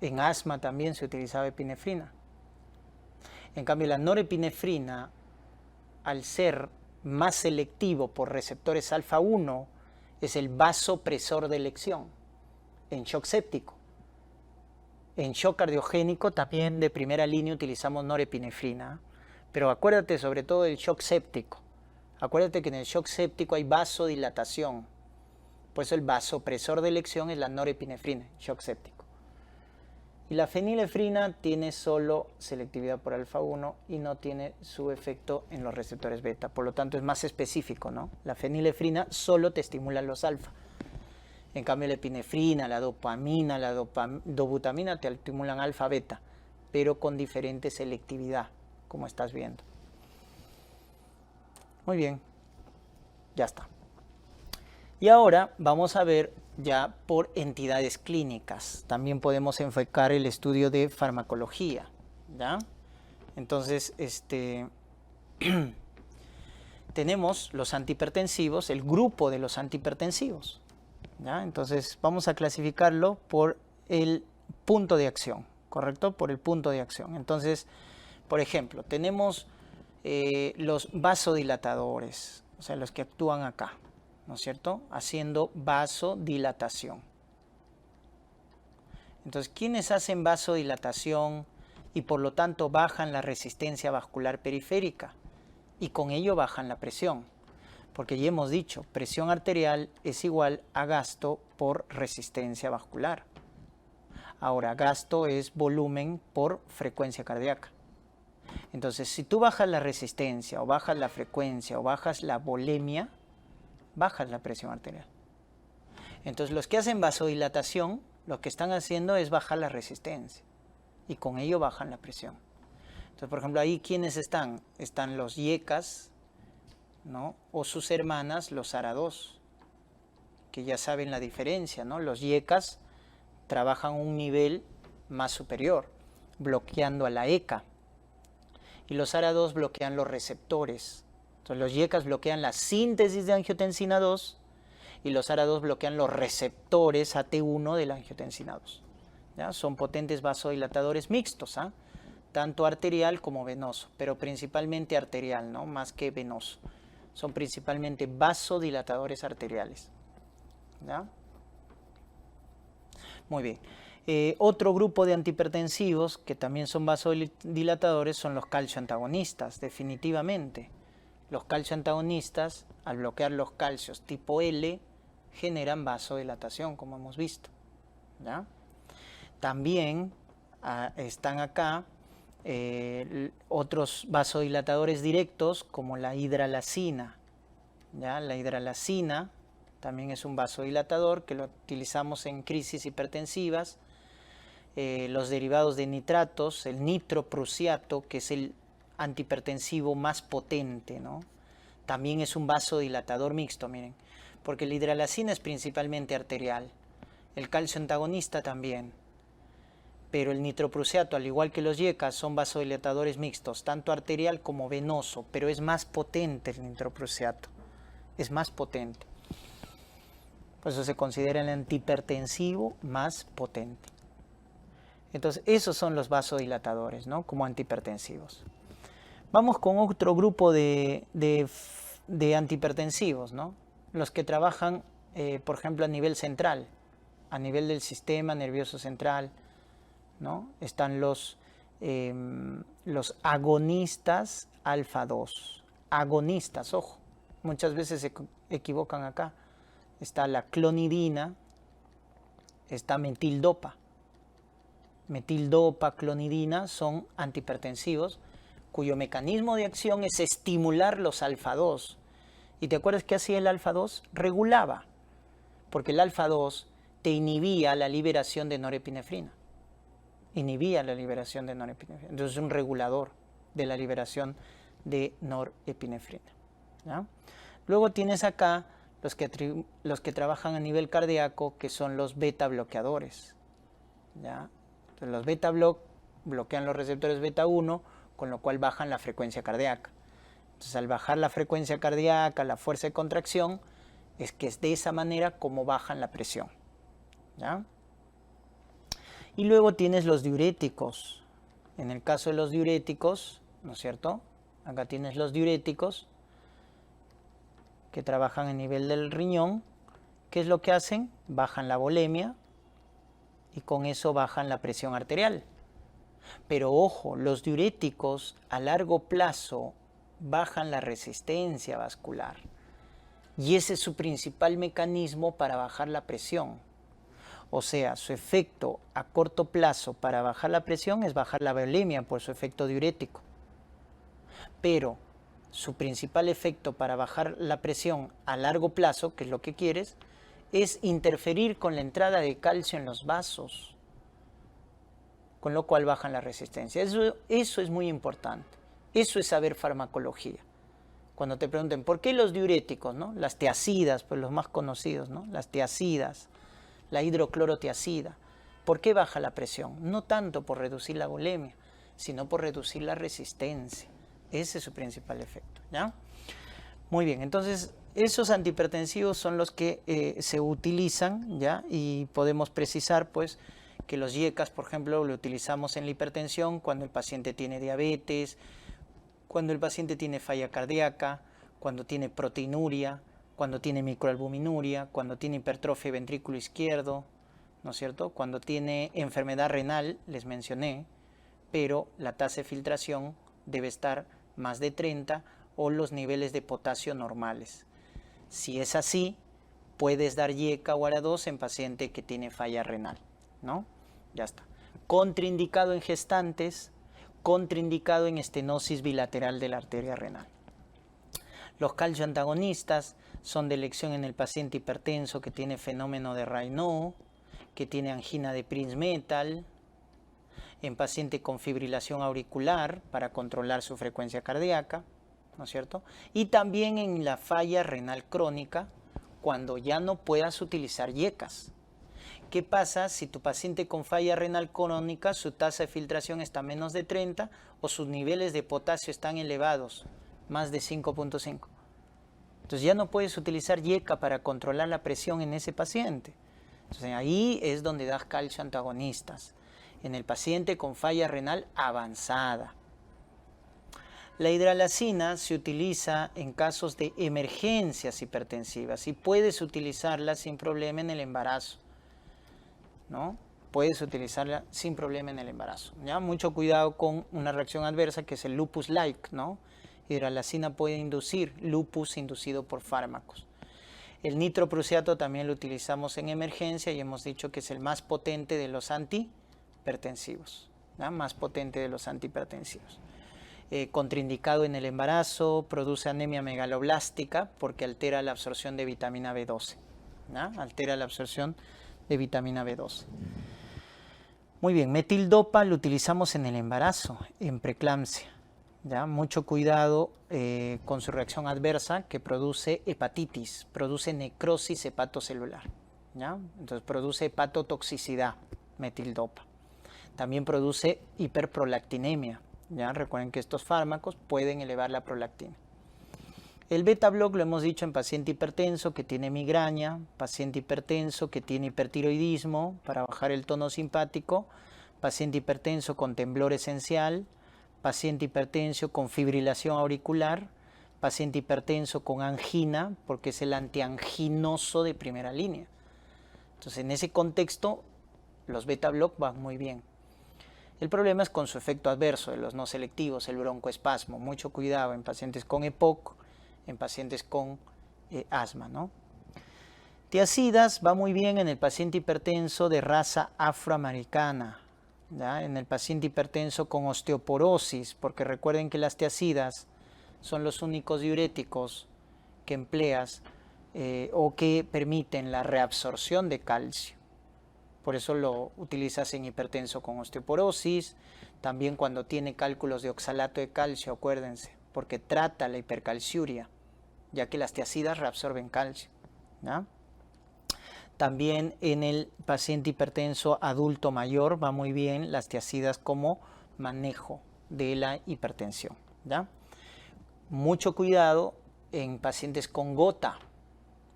En asma también se utilizaba epinefrina. En cambio, la norepinefrina, al ser más selectivo por receptores alfa 1, es el vasopresor de elección en shock séptico. En shock cardiogénico también de primera línea utilizamos norepinefrina, pero acuérdate sobre todo del shock séptico. Acuérdate que en el shock séptico hay vasodilatación, por eso el vasopresor de elección es la norepinefrina, shock séptico. Y la fenilefrina tiene solo selectividad por alfa 1 y no tiene su efecto en los receptores beta, por lo tanto es más específico, ¿no? La fenilefrina solo te estimula los alfa. En cambio la epinefrina, la dopamina, la dobutamina te estimulan alfa beta, pero con diferente selectividad, como estás viendo. Muy bien, ya está. Y ahora vamos a ver ya por entidades clínicas. También podemos enfocar el estudio de farmacología, ¿ya? Entonces, tenemos los antihipertensivos, el grupo de los antihipertensivos, ¿ya? Entonces vamos a clasificarlo por el punto de acción, ¿correcto? Por el punto de acción. Entonces, por ejemplo, tenemos los vasodilatadores, o sea, los que actúan acá, ¿no es cierto? Haciendo vasodilatación. Entonces, ¿quiénes hacen vasodilatación y por lo tanto bajan la resistencia vascular periférica? Y con ello bajan la presión, porque ya hemos dicho, presión arterial es igual a gasto por resistencia vascular. Ahora, gasto es volumen por frecuencia cardíaca. Entonces, si tú bajas la resistencia, o bajas la frecuencia, o bajas la volemia, bajas la presión arterial. Entonces, los que hacen vasodilatación, lo que están haciendo es bajar la resistencia, y con ello bajan la presión. Entonces, por ejemplo, ahí, ¿quiénes están? Están los IECAS, ¿no? O sus hermanas, los ARA2, que ya saben la diferencia, ¿no? Los IECAS trabajan un nivel más superior, bloqueando a la ECA. Y los ARA2 bloquean los receptores. Entonces los IECAS bloquean la síntesis de angiotensina 2 y los ARA2 bloquean los receptores AT1 de la angiotensina 2. ¿Ya? Son potentes vasodilatadores mixtos, ¿ah? Tanto arterial como venoso, pero principalmente arterial, ¿no? Más que venoso. Son principalmente vasodilatadores arteriales. ¿Ya? Muy bien. Otro grupo de antihipertensivos que también son vasodilatadores son los calcioantagonistas, definitivamente. Los calcioantagonistas, al bloquear los calcios tipo L, generan vasodilatación, como hemos visto, ¿ya? También están acá otros vasodilatadores directos como la hidralacina, ¿ya? La hidralacina también es un vasodilatador que lo utilizamos en crisis hipertensivas. Los derivados de nitratos, el nitroprusiato, que es el antihipertensivo más potente, ¿no? También es un vasodilatador mixto, miren, porque la hidralacina es principalmente arterial, el calcio antagonista también, pero el nitroprusiato, al igual que los IECAS, son vasodilatadores mixtos, tanto arterial como venoso, pero es más potente el nitroprusiato, es más potente. Por eso se considera el antihipertensivo más potente. Entonces, esos son los vasodilatadores, ¿no? Como antihipertensivos. Vamos con otro grupo de antihipertensivos, ¿no? Los que trabajan, por ejemplo, a nivel central, a nivel del sistema nervioso central, ¿no? Están los agonistas alfa 2. Agonistas, ojo, muchas veces se equivocan acá. Está la clonidina, está metildopa. Metildopa, clonidina son antihipertensivos cuyo mecanismo de acción es estimular los alfa 2. ¿Y te acuerdas qué hacía el alfa 2? Regulaba, porque el alfa 2 te inhibía la liberación de norepinefrina. Inhibía la liberación de norepinefrina. Entonces es un regulador de la liberación de norepinefrina, ¿ya? Luego tienes acá los que trabajan a nivel cardíaco, que son los beta bloqueadores, ¿ya? Entonces los beta bloquean los receptores beta 1, con lo cual bajan la frecuencia cardíaca. Entonces al bajar la frecuencia cardíaca, la fuerza de contracción, es que es de esa manera como bajan la presión, ¿ya? Y luego tienes los diuréticos. En el caso de los diuréticos, ¿no es cierto? Acá tienes los diuréticos que trabajan a nivel del riñón. ¿Qué es lo que hacen? Bajan la volemia y con eso bajan la presión arterial. Pero ojo, los diuréticos a largo plazo bajan la resistencia vascular. Y ese es su principal mecanismo para bajar la presión. O sea, su efecto a corto plazo para bajar la presión es bajar la volemia por su efecto diurético. Pero su principal efecto para bajar la presión a largo plazo, que es lo que quieres, es interferir con la entrada de calcio en los vasos, con lo cual bajan la resistencia. Eso es muy importante. Eso es saber farmacología. Cuando te pregunten, ¿por qué los diuréticos, no? Las tiazidas, pues los más conocidos, ¿no? Las tiazidas, la hidroclorotiazida. ¿Por qué baja la presión? No tanto por reducir la volemia, sino por reducir la resistencia. Ese es su principal efecto, ¿ya? Muy bien, entonces esos antihipertensivos son los que se utilizan, ¿ya? Y podemos precisar, pues, que los YECAS, por ejemplo, lo utilizamos en la hipertensión cuando el paciente tiene diabetes, cuando el paciente tiene falla cardíaca, cuando tiene proteinuria, cuando tiene microalbuminuria, cuando tiene hipertrofia ventrículo izquierdo, ¿no es cierto? Cuando tiene enfermedad renal, les mencioné, pero la tasa de filtración debe estar más de 30 o los niveles de potasio normales. Si es así, puedes dar YECA o ARA2 en paciente que tiene falla renal, ¿no? Ya está. Contraindicado en gestantes, contraindicado en estenosis bilateral de la arteria renal. Los calcioantagonistas son de elección en el paciente hipertenso que tiene fenómeno de Raynaud, que tiene angina de Prinzmetal, en paciente con fibrilación auricular para controlar su frecuencia cardíaca, ¿no es cierto? Y también en la falla renal crónica, cuando ya no puedas utilizar YECAS. ¿Qué pasa si tu paciente con falla renal crónica, su tasa de filtración está menos de 30 o sus niveles de potasio están elevados, más de 5.5? Entonces ya no puedes utilizar YECA para controlar la presión en ese paciente. Entonces ahí es donde das calcio antagonistas, en el paciente con falla renal avanzada. La hidralazina se utiliza en casos de emergencias hipertensivas y puedes utilizarla sin problema en el embarazo, ¿no? Puedes utilizarla sin problema en el embarazo, ¿ya? Mucho cuidado con una reacción adversa que es el lupus-like, ¿no? Hidralazina puede inducir lupus inducido por fármacos. El nitroprusiato también lo utilizamos en emergencia y hemos dicho que es el más potente de los antihipertensivos, ¿ya? Más potente de los antihipertensivos. Contraindicado en el embarazo, produce anemia megaloblástica porque altera la absorción de vitamina B12, ¿ya? Altera la absorción de vitamina B12. Muy bien, metildopa lo utilizamos en el embarazo, en preeclampsia, ¿ya? Mucho cuidado con su reacción adversa que produce hepatitis, produce necrosis hepatocelular, ¿ya? Entonces produce hepatotoxicidad, metildopa. También produce hiperprolactinemia, ¿ya? Recuerden que estos fármacos pueden elevar la prolactina. El beta-block lo hemos dicho en paciente hipertenso que tiene migraña, paciente hipertenso que tiene hipertiroidismo para bajar el tono simpático, paciente hipertenso con temblor esencial, paciente hipertenso con fibrilación auricular, paciente hipertenso con angina, porque es el antianginoso de primera línea. Entonces, en ese contexto, los beta-block van muy bien. El problema es con su efecto adverso de los no selectivos, el broncoespasmo. Mucho cuidado en pacientes con EPOC, en pacientes con asma, ¿no? Tiazidas va muy bien en el paciente hipertenso de raza afroamericana, ¿ya? En el paciente hipertenso con osteoporosis, porque recuerden que las tiazidas son los únicos diuréticos que empleas o que permiten la reabsorción de calcio. Por eso lo utilizas en hipertenso con osteoporosis, también cuando tiene cálculos de oxalato de calcio, acuérdense, porque trata la hipercalciuria, ya que las tiazidas reabsorben calcio, ¿ya? También en el paciente hipertenso adulto mayor va muy bien las tiazidas como manejo de la hipertensión, ¿ya? Mucho cuidado en pacientes con gota,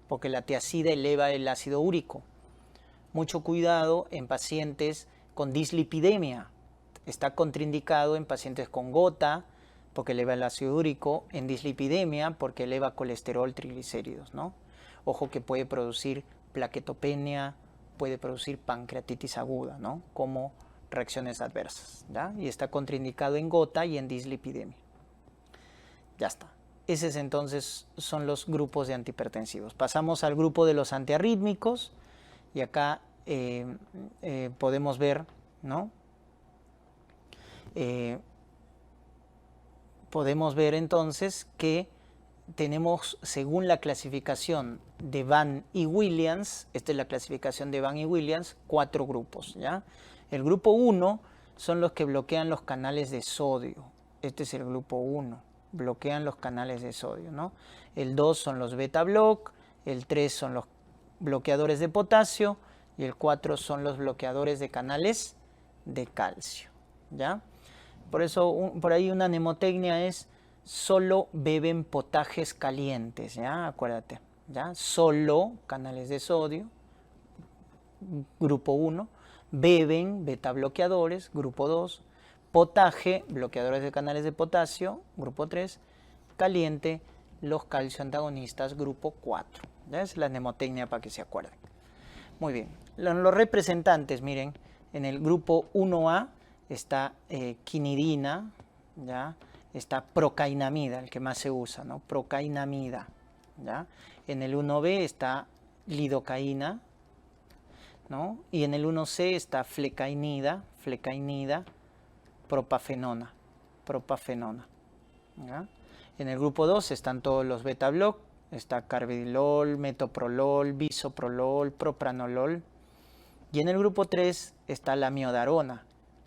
porque la tiazida eleva el ácido úrico. Mucho cuidado en pacientes con dislipidemia. Está contraindicado en pacientes con gota porque eleva el ácido úrico, en dislipidemia porque eleva colesterol, triglicéridos, ¿no? Ojo que puede producir plaquetopenia, puede producir pancreatitis aguda, ¿no? Como reacciones adversas, ¿ya? Y está contraindicado en gota y en dislipidemia. Ya está. Esos entonces son los grupos de antihipertensivos. Pasamos al grupo de los antiarrítmicos. Y acá podemos ver, ¿no? Podemos ver entonces que tenemos, según la clasificación de Van y Williams, esta es la clasificación de Van y Williams, 4 grupos, ¿ya? El grupo 1 son los que bloquean los canales de sodio. Este es el grupo 1, bloquean los canales de sodio, ¿no? El 2 son los beta-block, el 3 son los bloqueadores de potasio y el 4 son los bloqueadores de canales de calcio, ¿ya? Por eso, por ahí una mnemotecnia es solo beben potajes calientes, ¿ya? Acuérdate, ¿ya? Solo canales de sodio, grupo 1, beben beta bloqueadores, grupo 2, potaje, bloqueadores de canales de potasio, grupo 3, caliente, los calcio antagonistas, grupo 4. ¿Ya? Es la mnemotecnia para que se acuerden. Muy bien, los representantes, miren, en el grupo 1A está quinidina, ¿ya? Está procainamida, el que más se usa, ¿no? Procainamida, ¿ya? En el 1B está lidocaína, ¿no? Y en el 1C está flecainida, propafenona, ¿ya? En el grupo 2 están todos los beta-block, está carvedilol, metoprolol, bisoprolol, propranolol. Y en el grupo 3 está la amiodarona,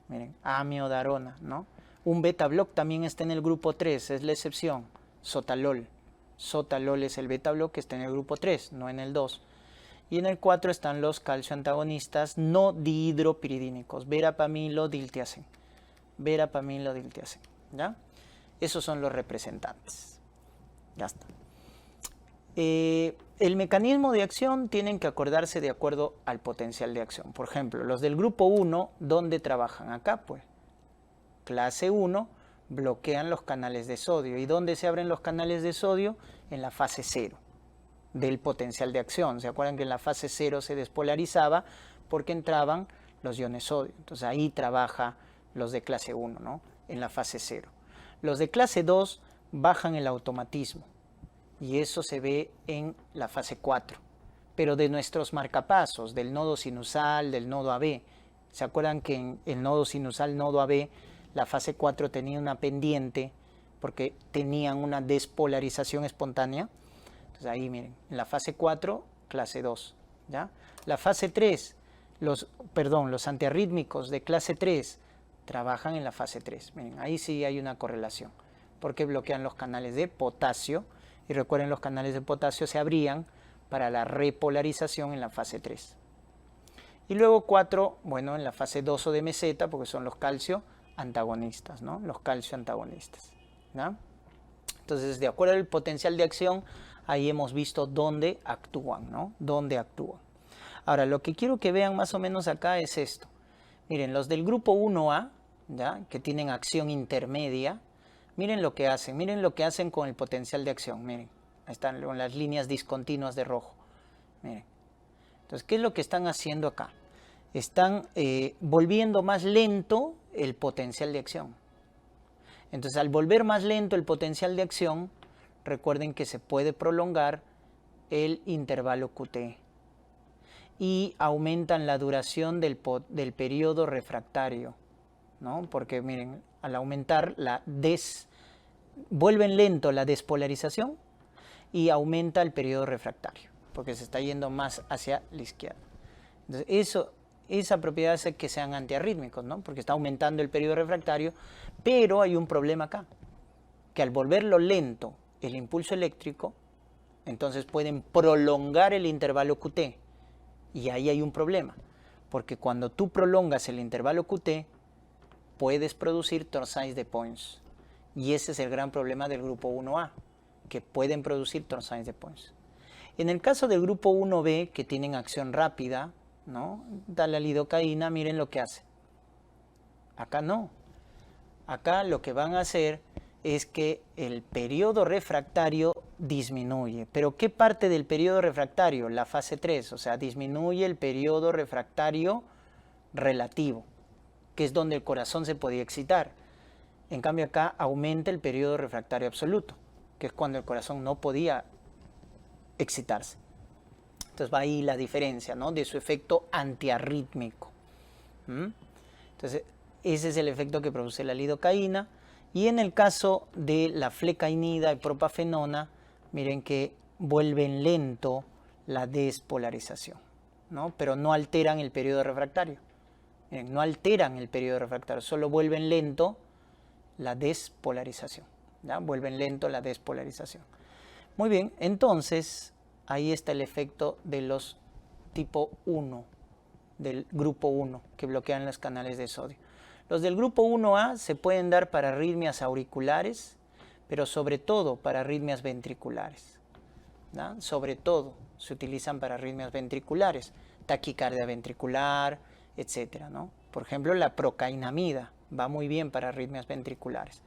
miren, amiodarona, ¿no? Un beta-block también está en el grupo 3, es la excepción, sotalol. Sotalol es el beta-block que está en el grupo 3, no en el 2. Y en el 4 están los calcio antagonistas no dihidropiridínicos, verapamilodiltiazem. Verapamilodiltiazem, ¿ya? Esos son los representantes. Ya está. El mecanismo de acción tienen que acordarse de acuerdo al potencial de acción. Por ejemplo, los del grupo 1, ¿dónde trabajan? Acá, pues. Clase 1, bloquean los canales de sodio. ¿Y dónde se abren los canales de sodio? En la fase 0 del potencial de acción. ¿Se acuerdan que en la fase 0 se despolarizaba porque entraban los iones sodio? Entonces ahí trabaja los de clase 1, ¿no? En la fase 0. Los de clase 2 bajan el automatismo y eso se ve en la fase 4. Pero de nuestros marcapasos, del nodo sinusal, del nodo AB, ¿se acuerdan que en el nodo sinusal, nodo AB, la fase 4 tenía una pendiente porque tenían una despolarización espontánea? Entonces ahí miren, en la fase 4, clase 2, ¿ya? La fase 3, los antiarrítmicos de clase 3 trabajan en la fase 3. Miren, ahí sí hay una correlación, porque bloquean los canales de potasio, y recuerden, los canales de potasio se abrían para la repolarización en la fase 3. Y luego 4, bueno, en la fase 2 o de meseta, porque son los calcio antagonistas, ¿no? Los calcio antagonistas, ¿ya? Entonces, de acuerdo al potencial de acción, ahí hemos visto dónde actúan, ¿no? Dónde actúan. Ahora, lo que quiero que vean más o menos acá es esto. Miren, los del grupo 1A, ¿ya? Que tienen acción intermedia, miren lo que hacen con el potencial de acción, miren. Ahí están con las líneas discontinuas de rojo, miren. Entonces, ¿qué es lo que están haciendo acá? Están volviendo más lento el potencial de acción. Entonces, al volver más lento el potencial de acción, recuerden que se puede prolongar el intervalo QT y aumentan la duración del periodo refractario, ¿no? Porque miren, al aumentar vuelven lento la despolarización y aumenta el periodo refractario, porque se está yendo más hacia la izquierda. Entonces, esa propiedad hace que sean antiarrítmicos, ¿no? Porque está aumentando el periodo refractario, pero hay un problema acá, que al volverlo lento el impulso eléctrico, entonces pueden prolongar el intervalo QT, y ahí hay un problema, porque cuando tú prolongas el intervalo QT, puedes producir torsades de Points, y ese es el gran problema del grupo 1A, que pueden producir torsades de Points. En el caso del grupo 1B, que tienen acción rápida, ¿no? Da la lidocaína, miren lo que hace. Acá no. Acá lo que van a hacer es que el periodo refractario disminuye. ¿Pero qué parte del periodo refractario? La fase 3, o sea, disminuye el periodo refractario relativo, que es donde el corazón se podía excitar. En cambio acá aumenta el periodo refractario absoluto, que es cuando el corazón no podía excitarse. Entonces va ahí la diferencia, ¿no? De su efecto antiarrítmico. Entonces ese es el efecto que produce la lidocaína. Y en el caso de la flecainida y propafenona, miren que vuelven lento la despolarización, ¿no? Pero no alteran el periodo refractario. Miren, no alteran el periodo refractario, solo vuelven lento la despolarización, ¿ya? Vuelven lento la despolarización. Muy bien, entonces ahí está el efecto de los tipo 1, del grupo 1, que bloquean los canales de sodio. Los del grupo 1A se pueden dar para arritmias auriculares, pero sobre todo para arritmias ventriculares, ¿no? Sobre todo se utilizan para arritmias ventriculares, taquicardia ventricular, etcétera, ¿no? Por ejemplo, la procainamida va muy bien para arritmias ventriculares.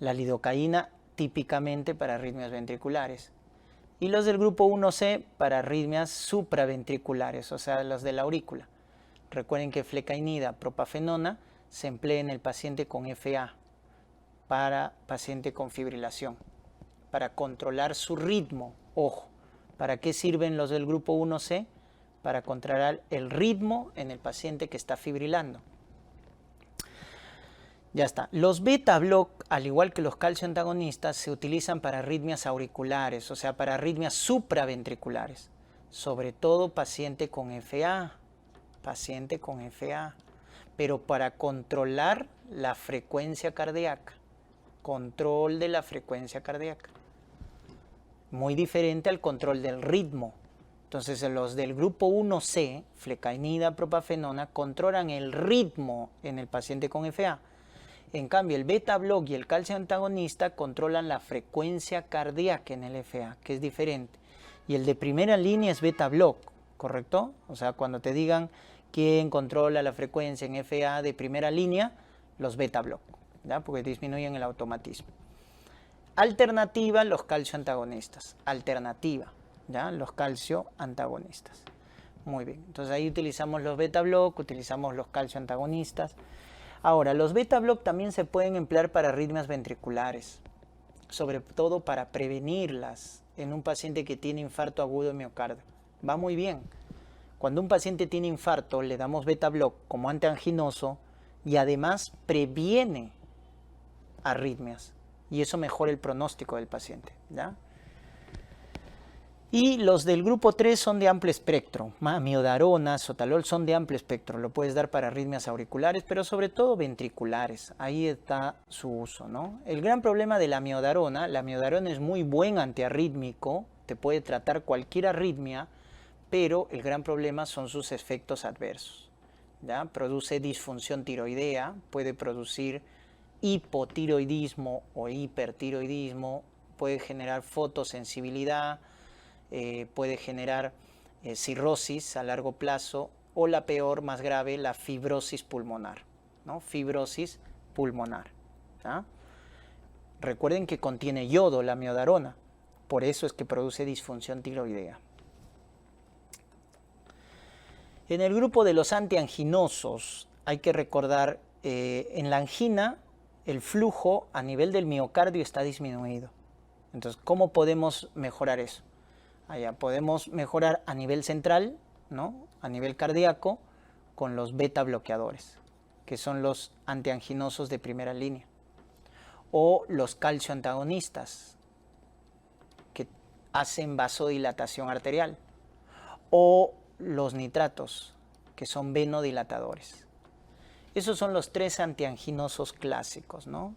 La lidocaína típicamente para arritmias ventriculares. Y los del grupo 1C para arritmias supraventriculares, o sea, los de la aurícula. Recuerden que flecainida, propafenona, se emplea en el paciente con FA, para paciente con fibrilación, para controlar su ritmo. Ojo, ¿para qué sirven los del grupo 1C? Para controlar el ritmo en el paciente que está fibrilando. Ya está. Los beta block, al igual que los calcio antagonistas, se utilizan para arritmias auriculares, o sea, para arritmias supraventriculares. Sobre todo paciente con FA, pero para controlar la frecuencia cardíaca, control de la frecuencia cardíaca. Muy diferente al control del ritmo. Entonces, los del grupo 1C, flecainida, propafenona, controlan el ritmo en el paciente con FA. En cambio, el beta block y el calcio antagonista controlan la frecuencia cardíaca en el FA, que es diferente. Y el de primera línea es beta block, ¿correcto? O sea, cuando te digan quién controla la frecuencia en FA de primera línea, los beta block, ¿ya? Porque disminuyen el automatismo. Alternativa, los calcio antagonistas. Alternativa, ¿ya? Los calcio antagonistas. Muy bien, entonces ahí utilizamos los beta block, utilizamos los calcio antagonistas. Ahora, los beta block también se pueden emplear para arritmias ventriculares, sobre todo para prevenirlas en un paciente que tiene infarto agudo de miocardio. Va muy bien. Cuando un paciente tiene infarto, le damos beta block como antianginoso y además previene arritmias. Y eso mejora el pronóstico del paciente, ¿ya? Y los del grupo 3 son de amplio espectro. Amiodarona, sotalol son de amplio espectro. Lo puedes dar para arritmias auriculares, pero sobre todo ventriculares. Ahí está su uso, ¿no? El gran problema de la amiodarona es muy buen antiarrítmico, te puede tratar cualquier arritmia, pero el gran problema son sus efectos adversos, ¿ya? Produce disfunción tiroidea, puede producir hipotiroidismo o hipertiroidismo, puede generar fotosensibilidad, puede generar cirrosis a largo plazo o la peor, más grave, la fibrosis pulmonar, ¿no? Fibrosis pulmonar, ¿ya? Recuerden que contiene yodo la amiodarona, por eso es que produce disfunción tiroidea. En el grupo de los antianginosos hay que recordar, en la angina el flujo a nivel del miocardio está disminuido. Entonces, ¿cómo podemos mejorar eso? Allá podemos mejorar a nivel central, ¿no? A nivel cardíaco, con los beta bloqueadores, que son los antianginosos de primera línea. O los calcio antagonistas, que hacen vasodilatación arterial. O los nitratos, que son venodilatadores. Esos son los tres antianginosos clásicos, ¿no?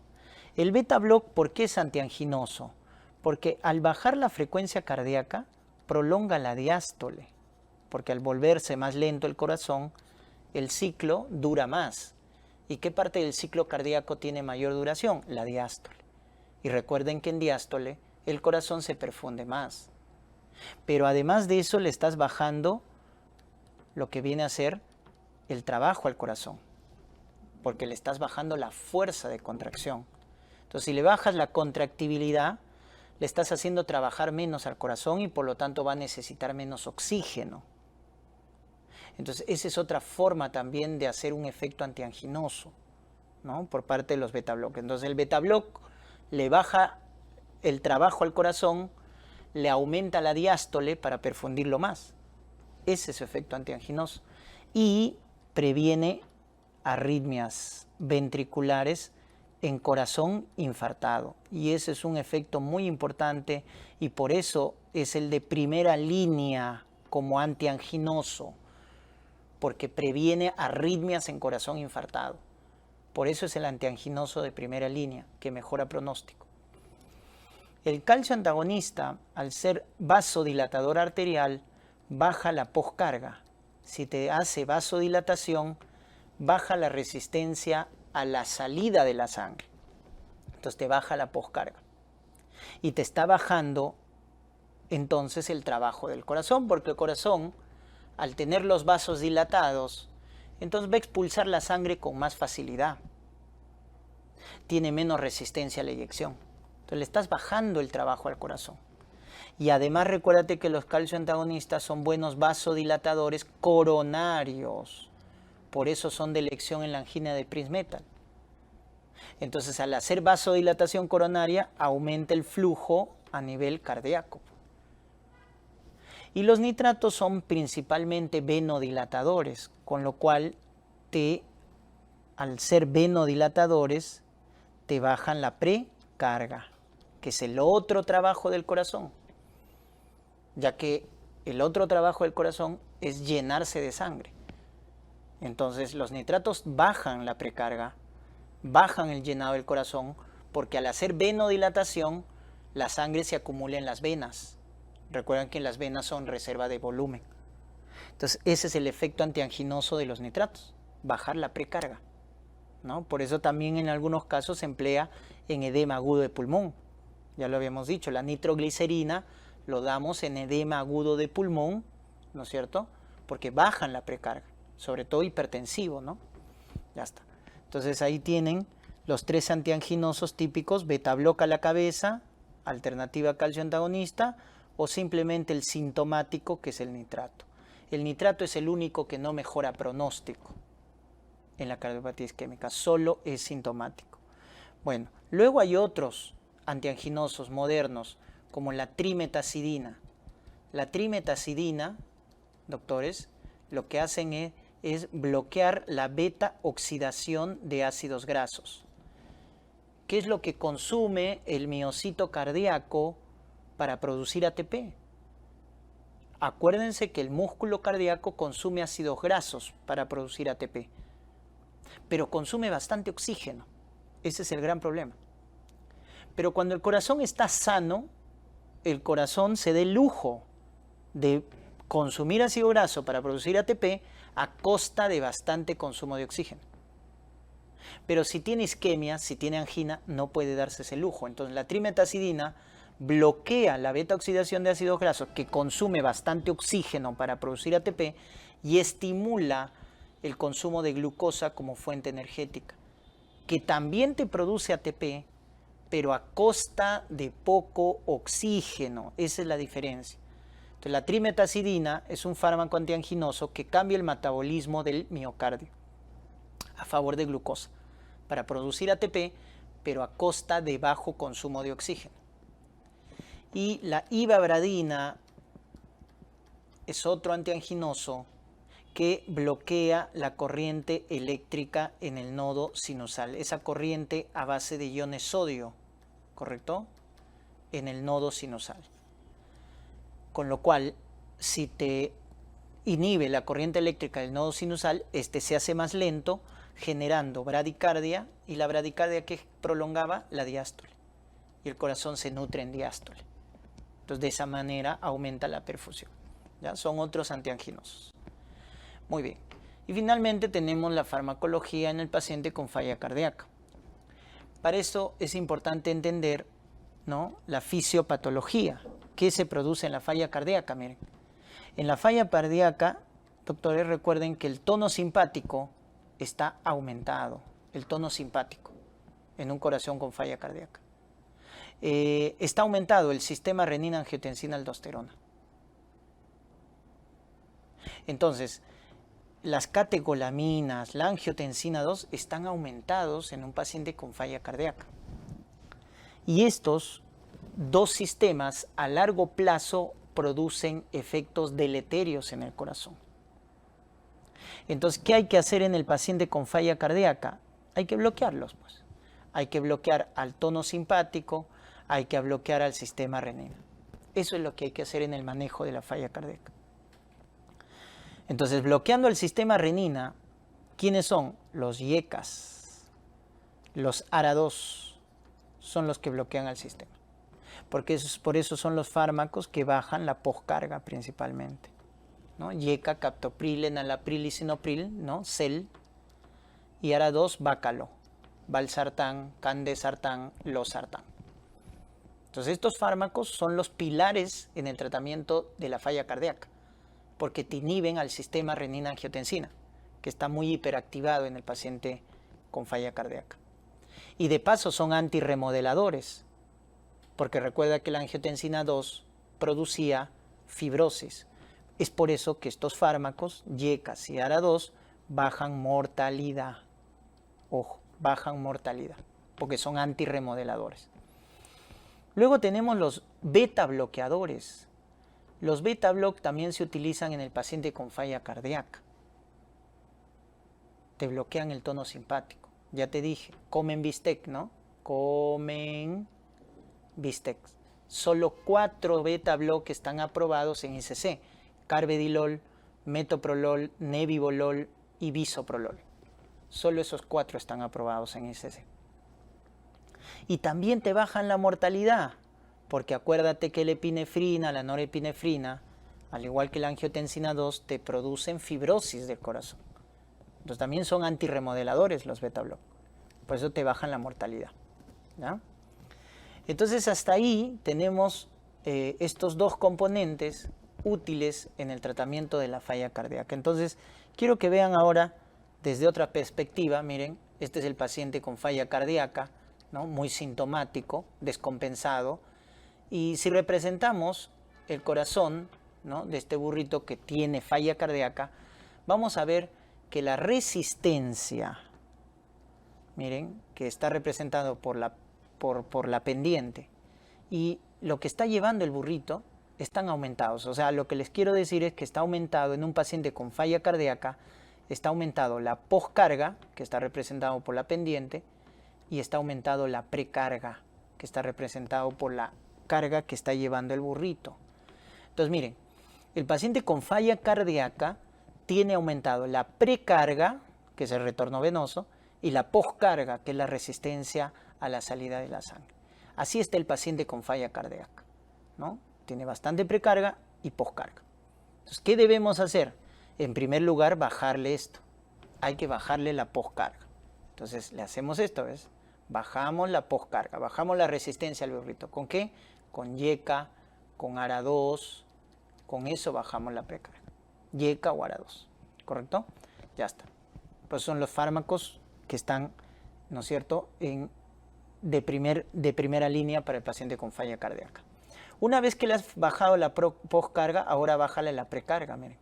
El beta block, ¿por qué es antianginoso? Porque al bajar la frecuencia cardíaca, prolonga la diástole, porque al volverse más lento el corazón, el ciclo dura más. ¿Y qué parte del ciclo cardíaco tiene mayor duración? La diástole. Y recuerden que en diástole el corazón se perfunde más. Pero además de eso le estás bajando lo que viene a ser el trabajo al corazón, porque le estás bajando la fuerza de contracción. Entonces, si le bajas la contractibilidad, le estás haciendo trabajar menos al corazón y por lo tanto va a necesitar menos oxígeno. Entonces, esa es otra forma también de hacer un efecto antianginoso, ¿no? Por parte de los beta block. Entonces, el beta block le baja el trabajo al corazón, le aumenta la diástole para perfundirlo más. Ese es su efecto antianginoso. Y previene arritmias ventriculares en corazón infartado. Y ese es un efecto muy importante y por eso es el de primera línea como antianginoso, porque previene arritmias en corazón infartado. Por eso es el antianginoso de primera línea, que mejora pronóstico. El calcio antagonista, al ser vasodilatador arterial, baja la poscarga. Si te hace vasodilatación, baja la resistencia a la salida de la sangre. Entonces te baja la poscarga. Y te está bajando entonces el trabajo del corazón, porque el corazón, al tener los vasos dilatados, entonces va a expulsar la sangre con más facilidad. Tiene menos resistencia a la eyección. Entonces le estás bajando el trabajo al corazón. Y además recuérdate que los calcio antagonistas son buenos vasodilatadores coronarios. Por eso son de elección en la angina de Prinzmetal. Entonces al hacer vasodilatación coronaria aumenta el flujo a nivel cardíaco. Y los nitratos son principalmente venodilatadores, con lo cual al ser venodilatadores te bajan la precarga, que es el otro trabajo del corazón, ya que el otro trabajo del corazón es llenarse de sangre. Entonces los nitratos bajan la precarga, bajan el llenado del corazón, porque al hacer venodilatación la sangre se acumula en las venas. Recuerden que las venas son reserva de volumen. Entonces ese es el efecto antianginoso de los nitratos, bajar la precarga, ¿no? Por eso también en algunos casos se emplea en edema agudo de pulmón. Ya lo habíamos dicho, la nitroglicerina lo damos en edema agudo de pulmón, ¿no es cierto? Porque bajan la precarga, sobre todo hipertensivo, ¿no? Ya está. Entonces ahí tienen los 3 antianginosos típicos: beta bloca la cabeza, alternativa calcio antagonista, o simplemente el sintomático, que es el nitrato. El nitrato es el único que no mejora pronóstico en la cardiopatía isquémica, solo es sintomático. Bueno, luego hay otros antianginosos modernos, como la trimetazidina. La trimetazidina, doctores, lo que hacen es bloquear la beta oxidación de ácidos grasos. ¿Qué es lo que consume el miocito cardíaco para producir ATP? Acuérdense que el músculo cardíaco consume ácidos grasos para producir ATP, pero consume bastante oxígeno. Ese es el gran problema. Pero cuando el corazón está sano, el corazón se da el lujo de consumir ácido graso para producir ATP a costa de bastante consumo de oxígeno. Pero si tiene isquemia, si tiene angina, no puede darse ese lujo. Entonces la trimetazidina bloquea la beta oxidación de ácidos grasos, que consume bastante oxígeno para producir ATP, y estimula el consumo de glucosa como fuente energética, que también te produce ATP, pero a costa de poco oxígeno. Esa es la diferencia. Entonces la trimetazidina es un fármaco antianginoso que cambia el metabolismo del miocardio a favor de glucosa para producir ATP, pero a costa de bajo consumo de oxígeno. Y la ivabradina es otro antianginoso que bloquea la corriente eléctrica en el nodo sinusal, esa corriente a base de iones sodio, ¿correcto? En el nodo sinusal. Con lo cual, si te inhibe la corriente eléctrica del nodo sinusal, este se hace más lento, generando bradicardia, y la bradicardia que prolongaba la diástole, y el corazón se nutre en diástole. Entonces de esa manera aumenta la perfusión. ¿Ya? Son otros antianginosos. Muy bien. Y finalmente tenemos la farmacología en el paciente con falla cardíaca. Para eso es importante entender, ¿no?, la fisiopatología. ¿Qué se produce en la falla cardíaca? Miren, en la falla cardíaca, doctores, recuerden que el tono simpático está aumentado, el tono simpático en un corazón con falla cardíaca. Está aumentado el sistema renina-angiotensina-aldosterona. Entonces, las catecolaminas, la angiotensina 2 están aumentados en un paciente con falla cardíaca. Y estos dos sistemas a largo plazo producen efectos deleterios en el corazón. Entonces, ¿qué hay que hacer en el paciente con falla cardíaca? Hay que bloquearlos, pues. Hay que bloquear al tono simpático, hay que bloquear al sistema renina. Eso es lo que hay que hacer en el manejo de la falla cardíaca. Entonces, bloqueando el sistema renina, ¿quiénes son? Los YECAS, los ARA2, son los que bloquean al sistema. Porque por eso son los fármacos que bajan la poscarga principalmente, ¿no? YECA, captopril, enalapril, lisinopril, ¿no?, CEL, y ARA2, Bacalo. valsartán, candesartán, losartán. Entonces estos fármacos son los pilares en el tratamiento de la falla cardíaca, porque te inhiben al sistema renina-angiotensina, que está muy hiperactivado en el paciente con falla cardíaca. Y de paso son antirremodeladores, porque recuerda que la angiotensina 2 producía fibrosis. Es por eso que estos fármacos, YECAS y ARA2, bajan mortalidad. Ojo, bajan mortalidad, porque son antirremodeladores. Luego tenemos los beta bloqueadores. Los beta block también se utilizan en el paciente con falla cardíaca. Te bloquean el tono simpático. Ya te dije, comen bistec, ¿no? Comen bistec. Solo 4 beta block están aprobados en ICC. Carvedilol, metoprolol, nebivolol y bisoprolol. Solo esos 4 están aprobados en ICC. Y también te bajan la mortalidad, porque acuérdate que la epinefrina, la norepinefrina, al igual que la angiotensina 2, te producen fibrosis del corazón. Entonces también son antirremodeladores los beta block. Por eso te bajan la mortalidad, ¿ya? Entonces hasta ahí tenemos estos dos componentes útiles en el tratamiento de la falla cardíaca. Entonces quiero que vean ahora desde otra perspectiva. Miren, este es el paciente con falla cardíaca, ¿no? Muy sintomático, descompensado. Y si representamos el corazón, ¿no?, de este burrito que tiene falla cardíaca, vamos a ver que la resistencia, miren, que está representado por la pendiente, y lo que está llevando el burrito están aumentados. O sea, lo que les quiero decir es que está aumentado en un paciente con falla cardíaca, está aumentado la poscarga, que está representado por la pendiente, y está aumentado la precarga, que está representado por la carga que está llevando el burrito. Entonces, miren, el paciente con falla cardíaca tiene aumentado la precarga, que es el retorno venoso, y la poscarga, que es la resistencia a la salida de la sangre. Así está el paciente con falla cardíaca, ¿no? Tiene bastante precarga y poscarga. Entonces, ¿qué debemos hacer? En primer lugar, bajarle esto. Hay que bajarle la poscarga. Entonces, le hacemos esto, ¿ves? Bajamos la poscarga, bajamos la resistencia al burrito. ¿Con qué? Con YECA, con ARA2, con eso bajamos la precarga. YECA o ARA2, ¿correcto? Ya está. Pues son los fármacos que están, ¿no es cierto?, de primera línea para el paciente con falla cardíaca. Una vez que le has bajado la poscarga, ahora bájale la precarga, miren.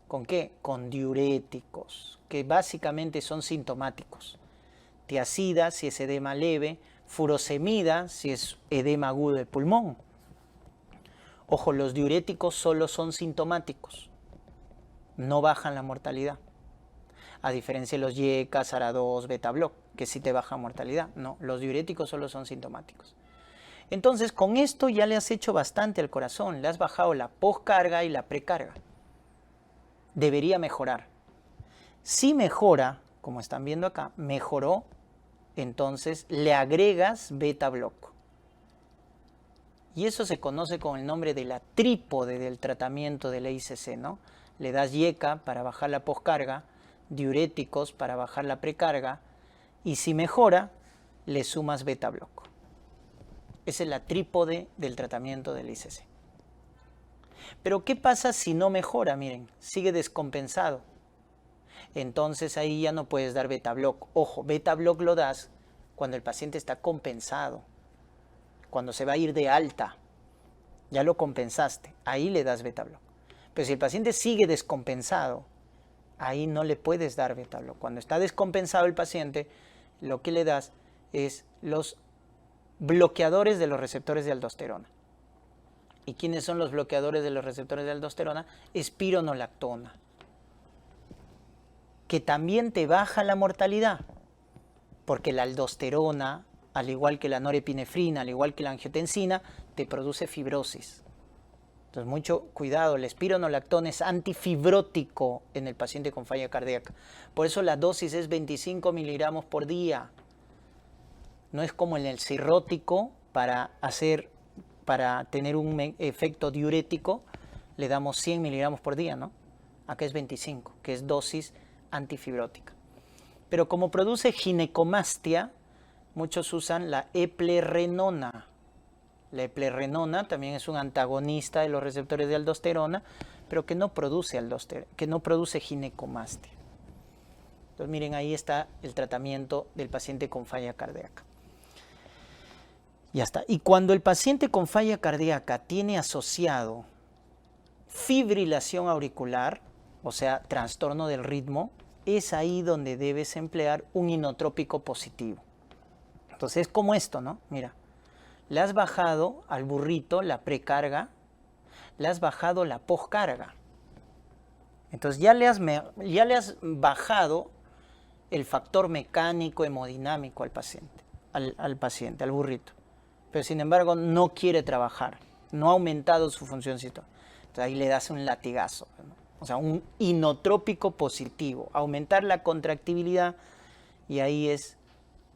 ¿Con qué? Con diuréticos, que básicamente son sintomáticos. Tiazida, si es edema leve, furosemida, si es edema agudo de pulmón. Ojo, los diuréticos solo son sintomáticos, no bajan la mortalidad. A diferencia de los YECAS, ARA2, beta block, que sí te bajan mortalidad. No, los diuréticos solo son sintomáticos. Entonces, con esto ya le has hecho bastante al corazón, le has bajado la poscarga y la precarga. Debería mejorar. Si mejora, como están viendo acá, mejoró, entonces le agregas beta block. Y eso se conoce con el nombre de la trípode del tratamiento de la ICC, ¿no? Le das YECA para bajar la poscarga, diuréticos para bajar la precarga, y si mejora, le sumas beta block. Esa es la trípode del tratamiento del ICC. Pero ¿qué pasa si no mejora? Miren, sigue descompensado. Entonces ahí ya no puedes dar beta block. Ojo, beta block lo das cuando el paciente está compensado, cuando se va a ir de alta. Ya lo compensaste, ahí le das beta block. Pero si el paciente sigue descompensado, ahí no le puedes dar beta block. Cuando está descompensado el paciente, lo que le das es los bloqueadores de los receptores de aldosterona. ¿Y quiénes son los bloqueadores de los receptores de aldosterona? Espironolactona, que también te baja la mortalidad, porque la aldosterona, al igual que la norepinefrina, al igual que la angiotensina, te produce fibrosis. Entonces, mucho cuidado, el espironolactona es antifibrótico en el paciente con falla cardíaca. Por eso la dosis es 25 miligramos por día. No es como en el cirrótico, para tener un efecto diurético, le damos 100 miligramos por día, ¿no? Acá es 25, que es dosis antifibrótica. Pero como produce ginecomastia, muchos usan la eplerenona. La eplerenona también es un antagonista de los receptores de aldosterona, pero que no produce ginecomastia. Entonces miren, ahí está el tratamiento del paciente con falla cardíaca. Ya está. Y cuando el paciente con falla cardíaca tiene asociado fibrilación auricular, o sea, trastorno del ritmo, es ahí donde debes emplear un inotrópico positivo. Entonces es como esto, ¿no? Mira, le has bajado al burrito la precarga, le has bajado la poscarga. Entonces ya le has bajado el factor mecánico hemodinámico al paciente, al burrito. Pero sin embargo no quiere trabajar, no ha aumentado su función citológica. Entonces ahí le das un latigazo, ¿no? O sea, un inotrópico positivo, aumentar la contractibilidad, y ahí es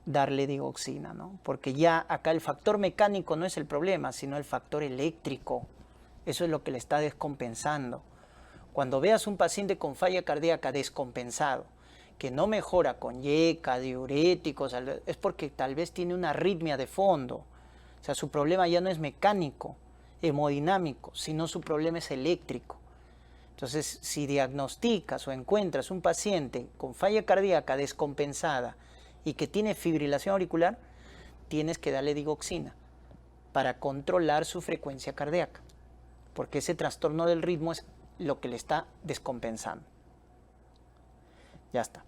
darle digoxina, ¿no? Porque ya acá el factor mecánico no es el problema, sino el factor eléctrico. Eso es lo que le está descompensando. Cuando veas un paciente con falla cardíaca descompensado, que no mejora con yeca, diuréticos, es porque tal vez tiene una arritmia de fondo. O sea, su problema ya no es mecánico, hemodinámico, sino su problema es eléctrico. Entonces, si diagnosticas o encuentras un paciente con falla cardíaca descompensada y que tiene fibrilación auricular, tienes que darle digoxina para controlar su frecuencia cardíaca, porque ese trastorno del ritmo es lo que le está descompensando. Ya está.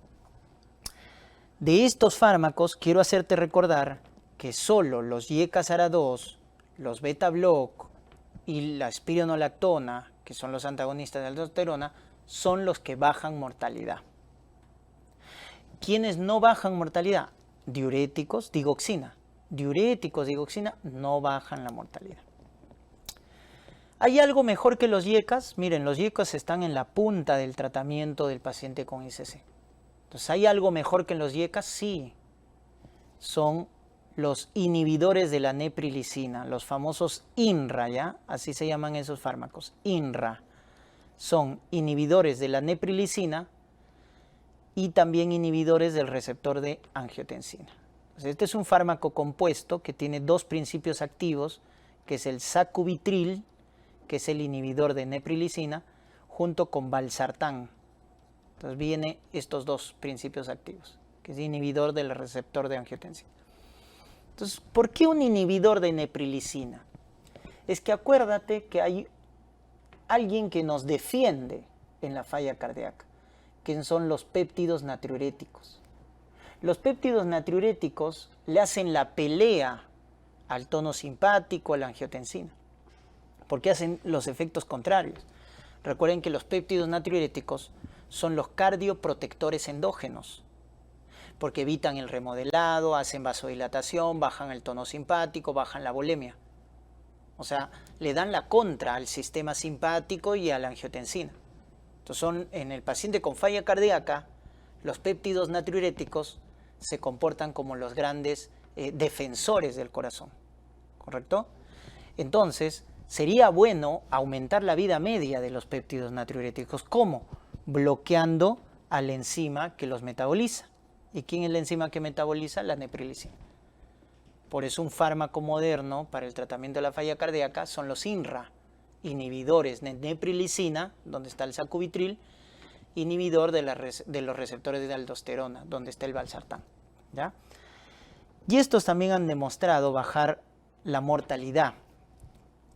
De estos fármacos, quiero hacerte recordar que solo los YECA-SARA2, los beta-block y la espironolactona, que son los antagonistas de aldosterona, son los que bajan mortalidad. ¿Quiénes no bajan mortalidad? Diuréticos, digoxina. Diuréticos, digoxina, no bajan la mortalidad. ¿Hay algo mejor que los YECAs? Miren, los YECAs están en la punta del tratamiento del paciente con ICC. Entonces, ¿hay algo mejor que los YECAs? Sí. Son los inhibidores de la neprilicina, los famosos INRA, ¿ya? Así se llaman esos fármacos, INRA. Son inhibidores de la neprilicina y también inhibidores del receptor de angiotensina. Entonces, este es un fármaco compuesto que tiene dos principios activos, que es el sacubitril, que es el inhibidor de neprilicina, junto con valsartán. Entonces viene estos dos principios activos, que es inhibidor del receptor de angiotensina. Entonces, ¿por qué un inhibidor de neprilicina? Es que acuérdate que hay alguien que nos defiende en la falla cardíaca, que son los péptidos natriuréticos. Los péptidos natriuréticos le hacen la pelea al tono simpático, a la angiotensina, porque hacen los efectos contrarios. Recuerden que los péptidos natriuréticos son los cardioprotectores endógenos, porque evitan el remodelado, hacen vasodilatación, bajan el tono simpático, bajan la volemia. O sea, le dan la contra al sistema simpático y a la angiotensina. Entonces, en el paciente con falla cardíaca, los péptidos natriuréticos se comportan como los grandes defensores del corazón, ¿correcto? Entonces, sería bueno aumentar la vida media de los péptidos natriuréticos. ¿Cómo? Bloqueando a la enzima que los metaboliza. ¿Y quién es la enzima que metaboliza? La neprilicina. Por eso un fármaco moderno para el tratamiento de la falla cardíaca son los INRA, inhibidores de neprilicina, donde está el sacubitril, inhibidor de los receptores de aldosterona, donde está el valsartán, ¿ya? Y estos también han demostrado bajar la mortalidad,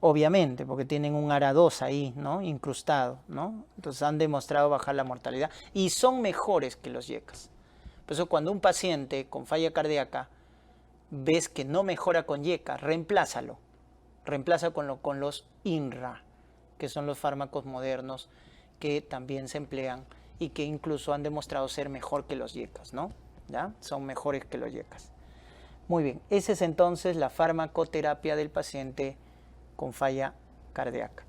obviamente, porque tienen un ARA2 ahí, ¿no? Incrustado, ¿no? Entonces han demostrado bajar la mortalidad y son mejores que los YECAs. Por eso cuando un paciente con falla cardíaca ves que no mejora con YECA, reemplázalo. Reemplaza con los INRA, que son los fármacos modernos que también se emplean y que incluso han demostrado ser mejor que los YECAs, ¿no? ¿Ya? Son mejores que los YECAs. Muy bien, esa es entonces la farmacoterapia del paciente con falla cardíaca.